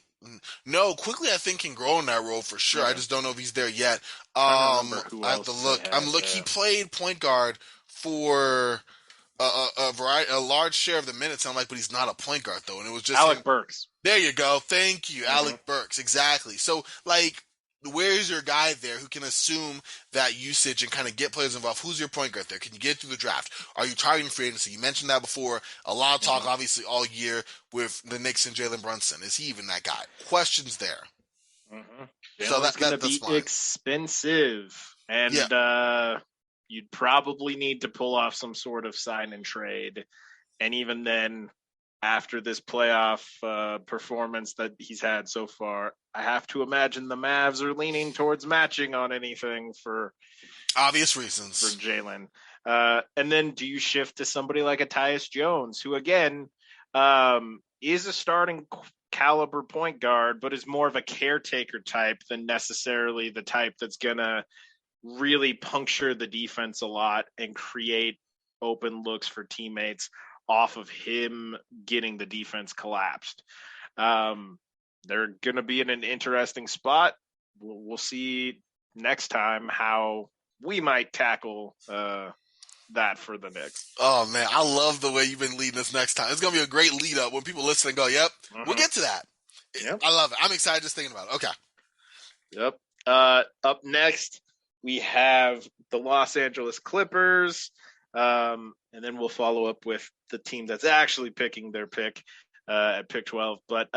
No, quickly. I think can grow in that role for sure. I Okay. just don't know if he's there yet. Trying to remember who I have to else they look. I'm had. look. He played point guard for a variety, a large share of the minutes. I'm like, but he's not a point guard though, and it was just him. Alec Burks. There you go. Thank you, Mm-hmm. Alec Burks. Exactly. So, like, where's your guy there who can assume that usage and kind of get players involved? Who's your point guard there? Can you get through the draft? Are you targeting free agency? You mentioned that before. A lot of talk, Mm-hmm. obviously, all year with the Knicks and Jalen Brunson. Is he even that guy? Questions there. Mm-hmm. So Jalen's going to that's be mine. expensive, Yeah, and you'd probably need to pull off some sort of sign and trade. And even then, after this playoff performance that he's had so far, I have to imagine the Mavs are leaning towards matching on anything obvious for reasons. Jalen. And then do you shift to somebody like a Tyus Jones, who again is a starting caliber point guard, but is more of a caretaker type than necessarily the type that's gonna really puncture the defense a lot and create open looks for teammates off of him getting the defense collapsed. Um, they're going to be in an interesting spot. We'll see next time how we might tackle that for the Knicks. Oh man, I love the way you've been leading this next time. It's gonna be a great lead up when people listen and go, "Yep, we'll Mm-hmm. get to that." Yep. I love it. I'm excited just thinking about it. Okay. Yep. Up next, we have the Los Angeles Clippers. And then we'll follow up with the team that's actually picking their pick at pick 12. But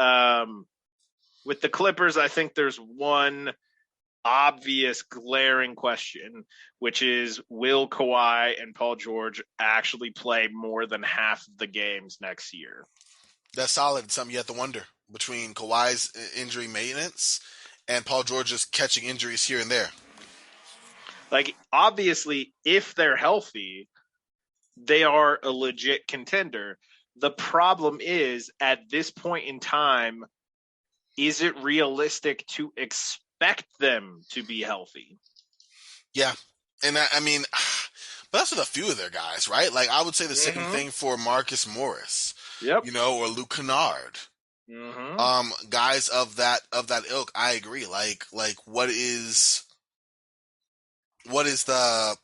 with the Clippers, I think there's one obvious glaring question, which is will Kawhi and Paul George actually play more than half of the games next year? That's solid. It's something you have to wonder between Kawhi's injury maintenance and Paul George's catching injuries here and there. Like, obviously, if they're healthy, they are a legit contender. The problem is, at this point in time, is it realistic to expect expect them to be healthy. Yeah, and I mean, but that's with a few of their guys, right? Like I would say the same Mm-hmm. thing for Marcus Morris, Yep. or Luke Kennard. Mm-hmm. Guys of that ilk. I agree. Like what is the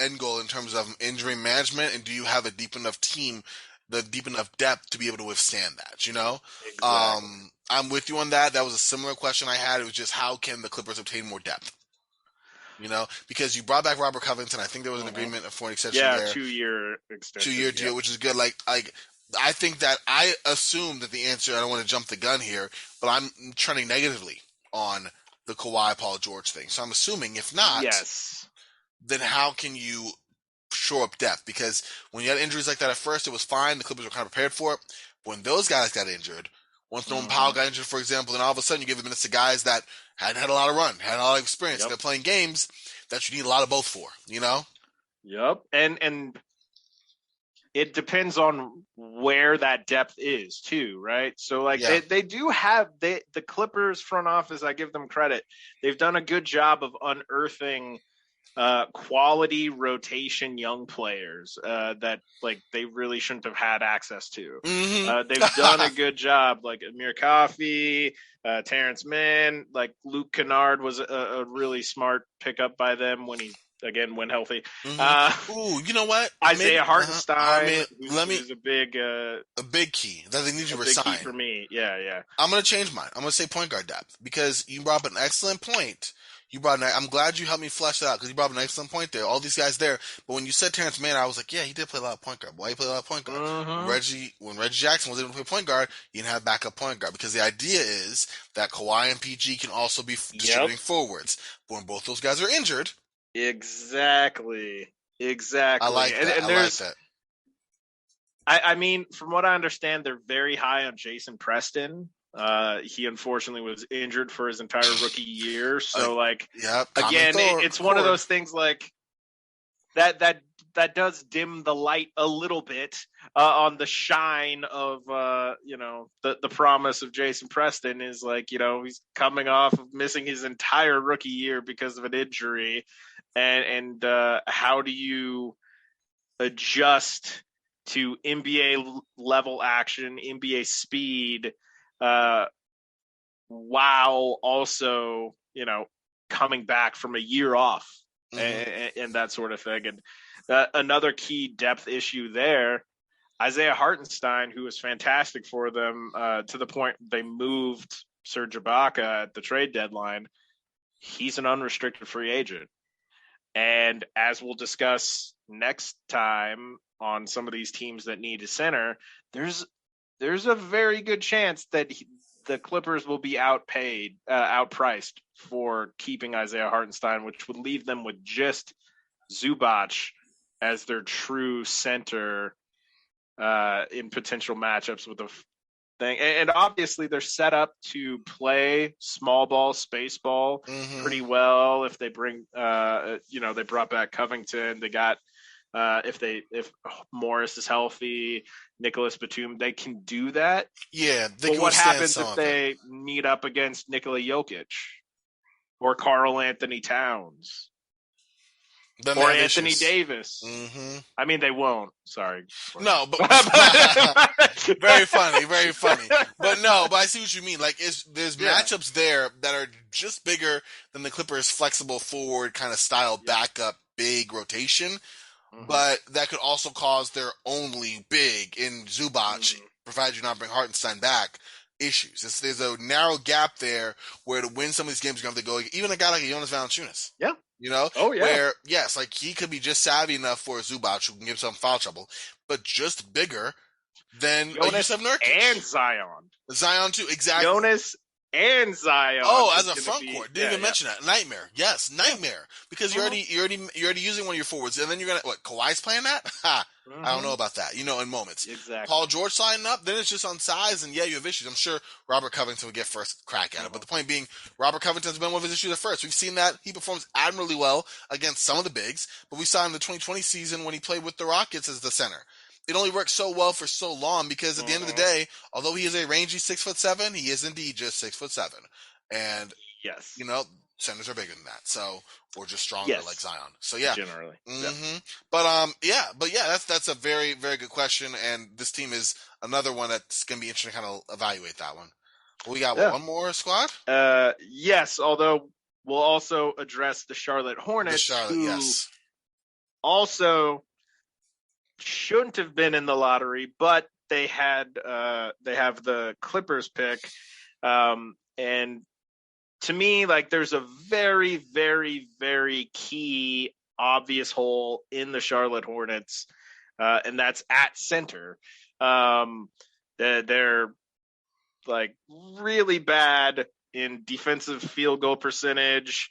end goal in terms of injury management, and do you have a deep enough team, the deep enough depth to be able to withstand that? Exactly. I'm with you on that. That was a similar question I had. It was just how can the Clippers obtain more depth? Because you brought back Robert Covington. I think there was an Mm-hmm. agreement for an extension Yeah, there, 2-year 2 year extension. deal, Yep. which is good. Like I think that I assume that the answer. I don't want to jump the gun here, but I'm trending negatively on the Kawhi Paul George thing. So I'm assuming if not, Yes. then how can you shore up depth? Because when you had injuries like that at first, it was fine. The Clippers were kind of prepared for it. But when those guys got injured, once Norman Powell Mm-hmm. got injured, for example, then all of a sudden you give the minutes to guys that hadn't had a lot of run, had a lot of experience, and Yep. they're playing games that you need a lot of both for. Yep. And it depends on where that depth is too, right? So like Yeah. they do have the Clippers front office, I give them credit. They've done a good job of unearthing quality rotation young players that like they really shouldn't have had access to. They've done a Mm-hmm. good job, like Amir Coffey, Terrence Mann, like Luke Kennard was a really smart pickup by them when healthy. Uh, Mm-hmm. Ooh, you know what? Maybe Isaiah Hartenstein, let me who's a big a big key that they need you to key resign. for me. Yeah, yeah. I'm gonna change mine. I'm gonna say point guard depth because you brought up an excellent point. I'm glad you helped me flesh that out because you brought up an excellent point there. All these guys there, but when you said Terrence Mann, I was like, yeah, he did play a lot of point guard. Why he played a lot of point guard? Mm-hmm. When Reggie Jackson was able to play point guard, you didn't have backup point guard because the idea is that Kawhi and PG can also be Yep. distributing forwards. But when both those guys are injured, Exactly. I Exactly. like that. I And like there's that. I mean, from what I understand, they're very high on Jason Preston. He unfortunately was injured for his entire rookie year. Uh, So like yeah, common again, Thor it's one of chord. those things like that does dim the light a little bit on the shine of the promise of Jason Preston is like he's coming off of missing his entire rookie year because of an injury, and how do you adjust to NBA level action, NBA speed, uh, while also coming back from a year off Hmm. and that sort of thing. And another key depth issue there, Isaiah Hartenstein, who was fantastic for them to the point they moved Serge Ibaka at the trade deadline. He's an unrestricted free agent. And as we'll discuss next time on some of these teams that need a center, there's a very good chance that the Clippers will be outpriced for keeping Isaiah Hartenstein, which would leave them with just Zubac as their true center in potential matchups with the thing. And obviously, they're set up to play small ball, space ball Hmm. pretty well. If they bring, they brought back Covington. They got if Morris is healthy, Nicholas Batum, they can do that. Yeah, they But can what withstand happens some if of it. they meet up against Nikola Jokic or Carl Anthony Towns Then they or have Anthony issues. Davis? Hmm. I mean, they won't. Sorry. No, but very funny, very funny. But no, but I see what you mean. Like, there's Yeah. matchups there that are just bigger than the Clippers' flexible forward kind of style Yep. backup big rotation, Mm-hmm. but that could also cause their only big in Zubac, Mm-hmm. provided you not bring Hartenstein back, issues. There's a narrow gap there where to win some of these games, you're going to have to go, even a guy like Jonas Valanciunas. Yeah. You know, Oh yeah. where yes, like he could be just savvy enough for Zubac who can give some foul trouble, but just bigger than a Jonas Yusuf Nurkic. and Zion. Zion too, exactly. Jonas and Zion Oh, as is a going to front be court, didn't even mention that. Nightmare, yes, yeah. nightmare. Because Mm-hmm. you're already using one of your forwards, and then you're gonna what? Kawhi's playing that? Ha! I don't Mm-hmm. know about that. In moments. Exactly. Paul George signing up, then it's just on size, and yeah, you have issues. I'm sure Robert Covington would get first crack at it, but Mm-hmm. the point being, Robert Covington's been one of his issues at first. We've seen that he performs admirably well against some of the bigs, but we saw in the 2020 season when he played with the Rockets as the center. It only worked so well for so long because at the end of the Mm-hmm. day, although he is a rangy 6'7", he is indeed just 6'7", and Yes. You know, centers are bigger than that. So, or just stronger like Yes. Zion. So yeah. Generally. Yep. hmm but yeah, that's a very very good question, and this team is another one that's gonna be interesting to kind of evaluate that one. We got what, Yeah. one more squad? Yes. Although we'll also address the Charlotte The Hornets, Charlotte, who yes. also shouldn't have been in the lottery, but they have the Clippers pick, and to me, like, there's a very, very, very key, obvious hole in the Charlotte Hornets, and that's at center. Um, they're like really bad in defensive field goal percentage,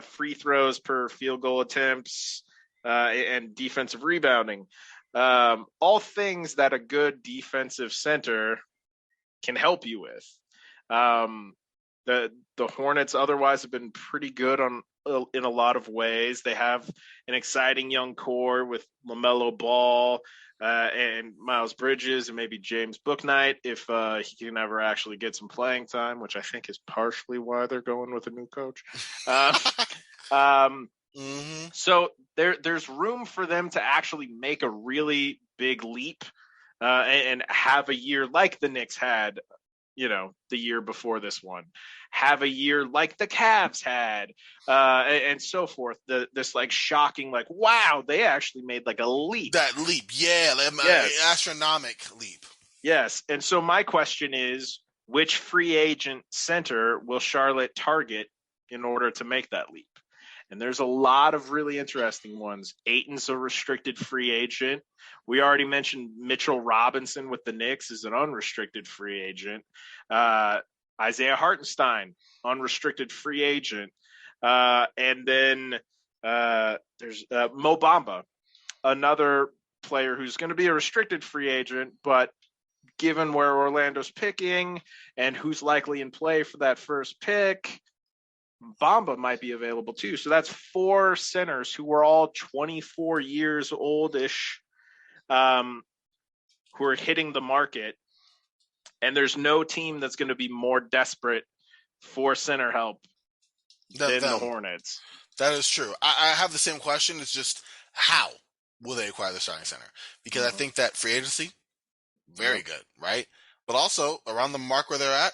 free throws per field goal attempts, and defensive rebounding. All things that a good defensive center can help you with. Um, the Hornets otherwise have been pretty good on in a lot of ways. They have an exciting young core with LaMelo Ball and Miles Bridges and maybe James Bouknight if he can ever actually get some playing time, which I think is partially why they're going with a new coach. Uh, um, hmm so there's room for them to actually make a really big leap and have a year like the Knicks had, the year before this one, have a year like the Cavs had, and so forth. This like shocking, like, wow, they actually made like a leap. That leap, yeah, Yes, astronomic leap. yes. And so my question is, which free agent center will Charlotte target in order to make that leap? And there's a lot of really interesting ones. Aiton's a restricted free agent. We already mentioned Mitchell Robinson with the Knicks is an unrestricted free agent. Uh, Isaiah Hartenstein, unrestricted free agent. And then there's Mo Bamba, another player who's going to be a restricted free agent, but given where Orlando's picking and who's likely in play for that first pick, Bamba might be available too. So that's four centers who were all 24 years oldish, um, who are hitting the market. And there's no team that's going to be more desperate for center help Than than the them. Hornets. That is true. I have the same question. It's just how will they acquire the starting center? Because I Mm-hmm. think that free agency, very Yep. good, right? But also around the mark where they're at,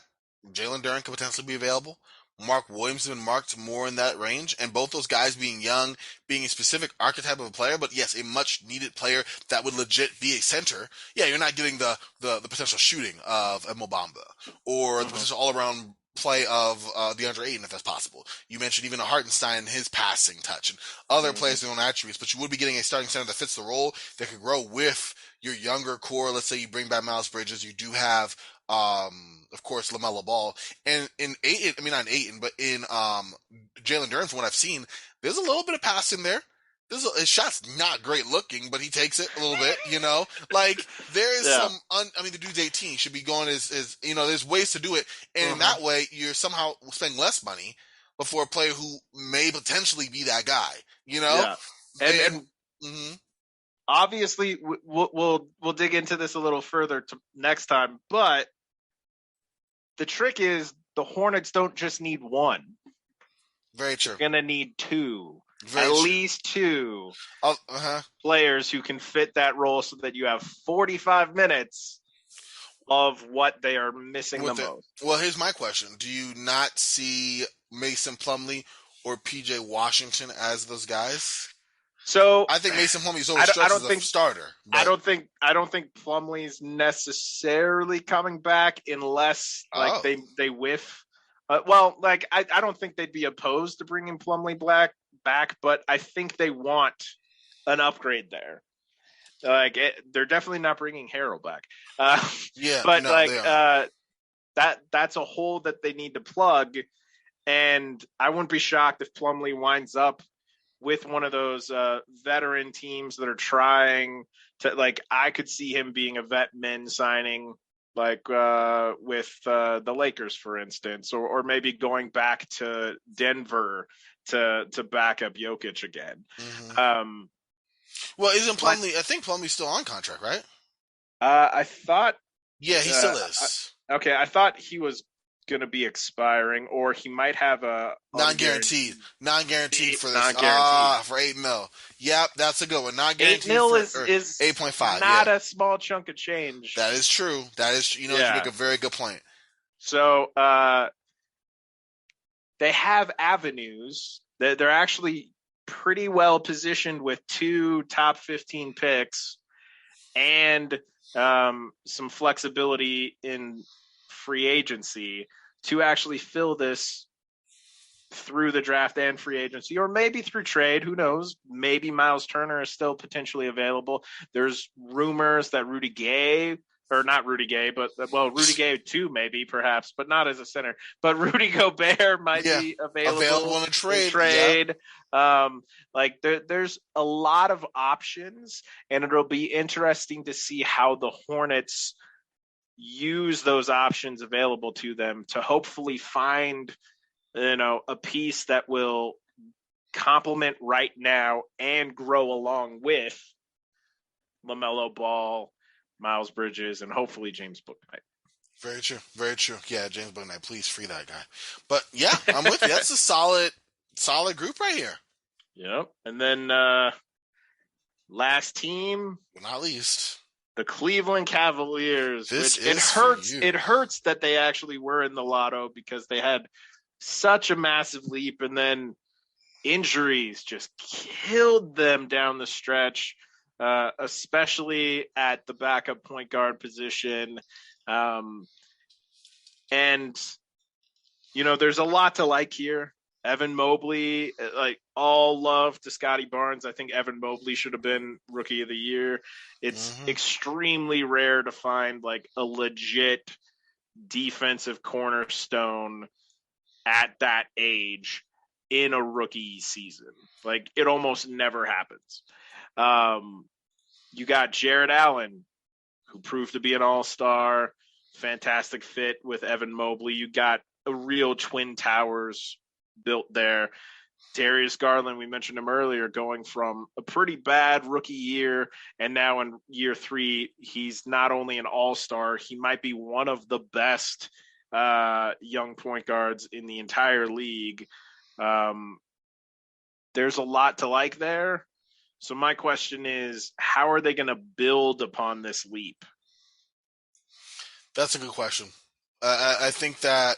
Jalen Duren could potentially be available. Mark Williams has been marked more in that range, and both those guys being young, being a specific archetype of a player, but yes, a much needed player that would legit be a center. Yeah, you're not getting the potential shooting of Mo Bamba or the Mm-hmm. potential all around play of DeAndre Ayton if that's possible. You mentioned even a Hartenstein, his passing touch, and other Mm-hmm. players' their own attributes, but you would be getting a starting center that fits the role that could grow with your younger core. Let's say you bring back Miles Bridges, you do have of course, LaMelo Ball. And in Aiton, I mean, not in Aiton, but in Jalen Duren, from what I've seen, there's a little bit of pass in there. His shot's not great looking, but he takes it a little bit, you know? Like, there is Yeah. some, I mean, the dude's 18, he should be going there's ways to do it. And in Mm-hmm. that way, you're somehow spending less money before a player who may potentially be that guy, you know? Yeah. And hmm obviously we'll dig into this a little further next time, but the trick is the Hornets don't just need one. Very They're true. going to need two, at Very true. least two Uh-huh. players who can fit that role so that you have 45 minutes of what they are missing the With it, most. well, here's my question: do you not see Mason Plumlee or PJ Washington as those guys? So I think Mason Plumlee's I don't, I overstretched as don't a think starter, I but don't think I don't think Plumlee's necessarily coming back unless like oh, they whiff. Well, like I don't think they'd be opposed to bringing Plumlee back, but I think they want an upgrade there. They're definitely not bringing Harrell back, yeah, but no, they like aren't. that's a hole that they need to plug. And I wouldn't be shocked if Plumlee winds up with one of those veteran teams that are trying to, like, I could see him being a vet min signing, like with the Lakers, for instance, or maybe going back to Denver to back up Jokic again. hmm Um, Well, isn't but Plumlee? I think Plumlee's still on contract, right? I thought, Yeah, he uh, still is. okay, I thought he was going to be expiring, or he might have a Non-guaranteed, unguaranteed, non-guaranteed for this. non-guaranteed. For 8 mil. Yep, that's a good one. Eight Non-guaranteed mil for is or is 8.5. Yeah, not a small chunk of change. that is true. That is, you make Yeah. a very good point. So they have avenues. They're actually pretty well positioned with 2 top 15 picks and some flexibility in free agency to actually fill this through the draft and free agency, or maybe through trade. Who knows? Maybe Miles Turner is still potentially available. There's rumors that Rudy Gay, or not Rudy Gay, but Rudy Gay too, maybe, perhaps, but not as a center. But Rudy Gobert might Yeah, be available available in a in trade. Yeah, trade. There's a lot of options, and it'll be interesting to see how the Hornets use those options available to them to hopefully find a piece that will complement right now and grow along with LaMelo Ball, Miles Bridges, and hopefully James Bouknight. very true. Very true. Yeah, James Bouknight, please free that guy. But yeah, I'm with you. That's a solid group right here. Yep. And then last team, But not least, the Cleveland Cavaliers, this which it is for hurts. you. It hurts that they actually were in the lotto because they had such a massive leap, and then injuries just killed them down the stretch, especially at the backup point guard position. And, there's a lot to like here. Evan Mobley, like all love to Scotty Barnes. I think Evan Mobley should have been rookie of the year. It's extremely rare to find like a legit defensive cornerstone at that age in a rookie season. Like it almost never happens. You got Jared Allen, who proved to be an all-star, fantastic fit with Evan Mobley. You got a real Twin Towers built there. Darius Garland, we mentioned him earlier, going from a pretty bad rookie year, and now in year 3, he's not only an all-star, he might be one of the best young point guards in the entire league. There's a lot to like there. So my question is, how are they going to build upon this leap? That's a good question. I think that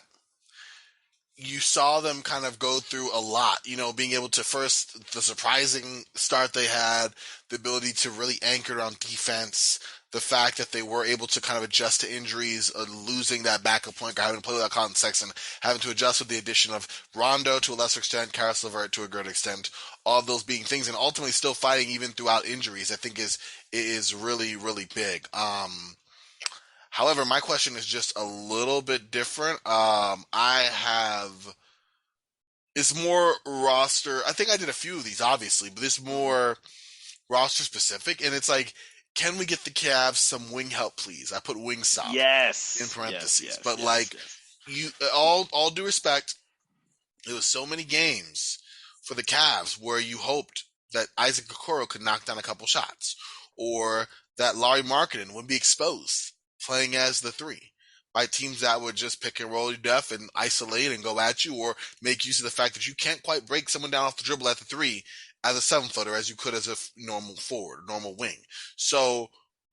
you saw them kind of go through a lot, being able to first, the surprising start they had, the ability to really anchor on defense, the fact that they were able to kind of adjust to injuries, losing that backup point guard, having to play without Colin Sexton, having to adjust with the addition of Rondo to a lesser extent, Karis LeVert to a great extent, all of those being things, and ultimately still fighting even throughout injuries, I think is really, really big. However, my question is just a little bit different. It's more roster. I think I did a few of these, obviously, but this more roster specific. And it's like, can we get the Cavs some wing help, please? I put wing stop in parentheses. But you, all due respect, there was so many games for the Cavs where you hoped that Isaac Okoro could knock down a couple shots, or that Larry Markkinen would be exposed playing as the 3 by teams that would just pick and roll you deaf and isolate and go at you, or make use of the fact that you can't quite break someone down off the dribble at the 3 as a 7-footer as you could as a normal forward, normal wing. So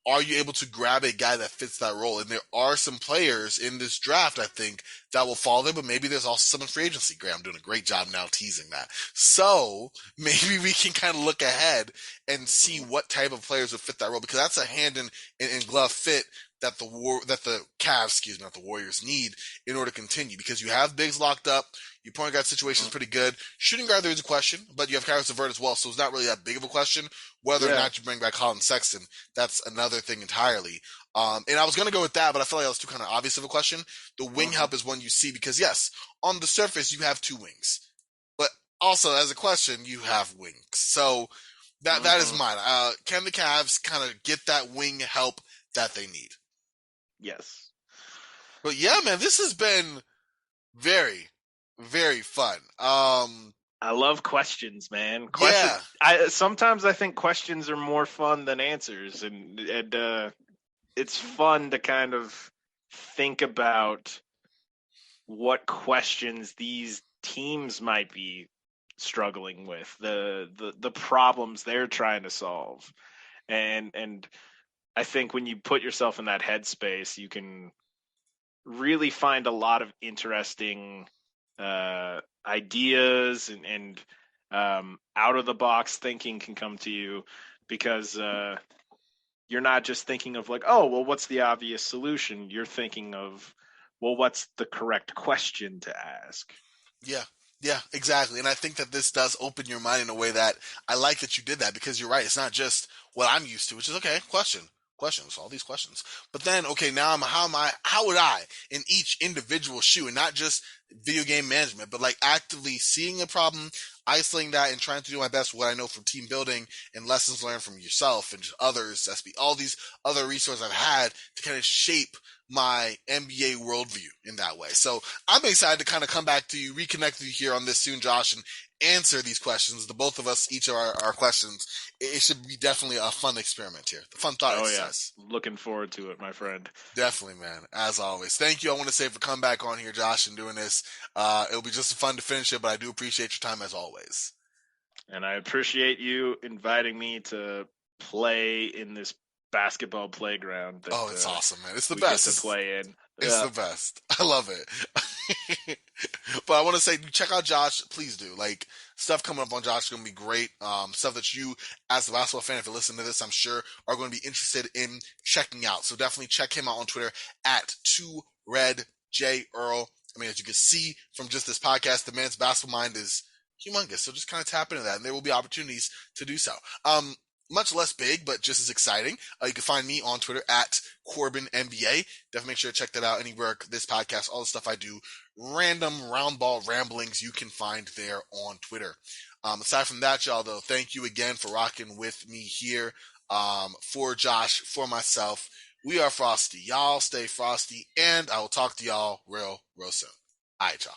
are you able to grab a guy that fits that role? And there are some players in this draft, I think, that will fall there, but maybe there's also some in free agency. Graham doing a great job now teasing that. So maybe we can kind of look ahead and see what type of players would fit that role, because that's a hand in glove fit that the Cavs, not the Warriors, need in order to continue, because you have bigs locked up. Your point guard situation is pretty good. Shooting guard, there is a question, but you have Karis LeVert as well, so it's not really that big of a question. Whether or not you bring back Colin Sexton, that's another thing entirely. And I was going to go with that, but I feel like that was too kind of obvious of a question. The wing help is one you see because, yes, on the surface, you have 2 wings. But also, as a question, you have wings. So that is mine. Can the Cavs kind of get that wing help that they need? Yes. But yeah, man, this has been very, very fun. I love questions, man. Sometimes I think questions are more fun than answers, and it's fun to kind of think about what questions these teams might be struggling with, the problems they're trying to solve. And I think when you put yourself in that headspace, you can really find a lot of interesting ideas, and out of the box thinking can come to you, because you're not just thinking of like, oh, well, what's the obvious solution? You're thinking of, well, what's the correct question to ask? Yeah. Yeah, exactly. And I think that this does open your mind in a way that I like that you did that, because you're right. It's not just what I'm used to, which is okay, questions, all these questions. But then, okay, now how would I in each individual shoe, and not just video game management, but like actively seeing a problem, isolating that, and trying to do my best with what I know from team building and lessons learned from yourself and just others, SB, all these other resources I've had to kind of shape my NBA worldview in that way. So I'm excited to kind of come back to you, reconnect with you here on this soon, Josh, and answer these questions. The both of us, each of our questions. It should be definitely a fun experiment here. The fun thought Oh yeah, exercise. looking forward to it, my friend. Definitely, man. As always. Thank you. I want to say for coming back on here, Josh, and doing this. It'll be just fun to finish it, but I do appreciate your time as always. And I appreciate you inviting me to play in this basketball playground Oh, that it's awesome, man. It's the we get best. to play in. It's the best. I love it. But I want to say, check out Josh. Please do. Like, stuff coming up on Josh is going to be great. Stuff that you, as a basketball fan, if you listen to this, I'm sure are going to be interested in checking out. So definitely check him out on Twitter at 2RedJEarl. I mean, as you can see from just this podcast, the man's basketball mind is humongous. So just kind of tap into that, and there will be opportunities to do so. Much less big, but just as exciting. You can find me on Twitter at CorbinNBA. Definitely make sure to check that out anywhere. This podcast, all the stuff I do, random roundball ramblings, you can find there on Twitter. Aside from that, y'all, though, thank you again for rocking with me here. For Josh, for myself, we are Frosty. Y'all stay frosty, and I will talk to y'all real soon. All right, y'all.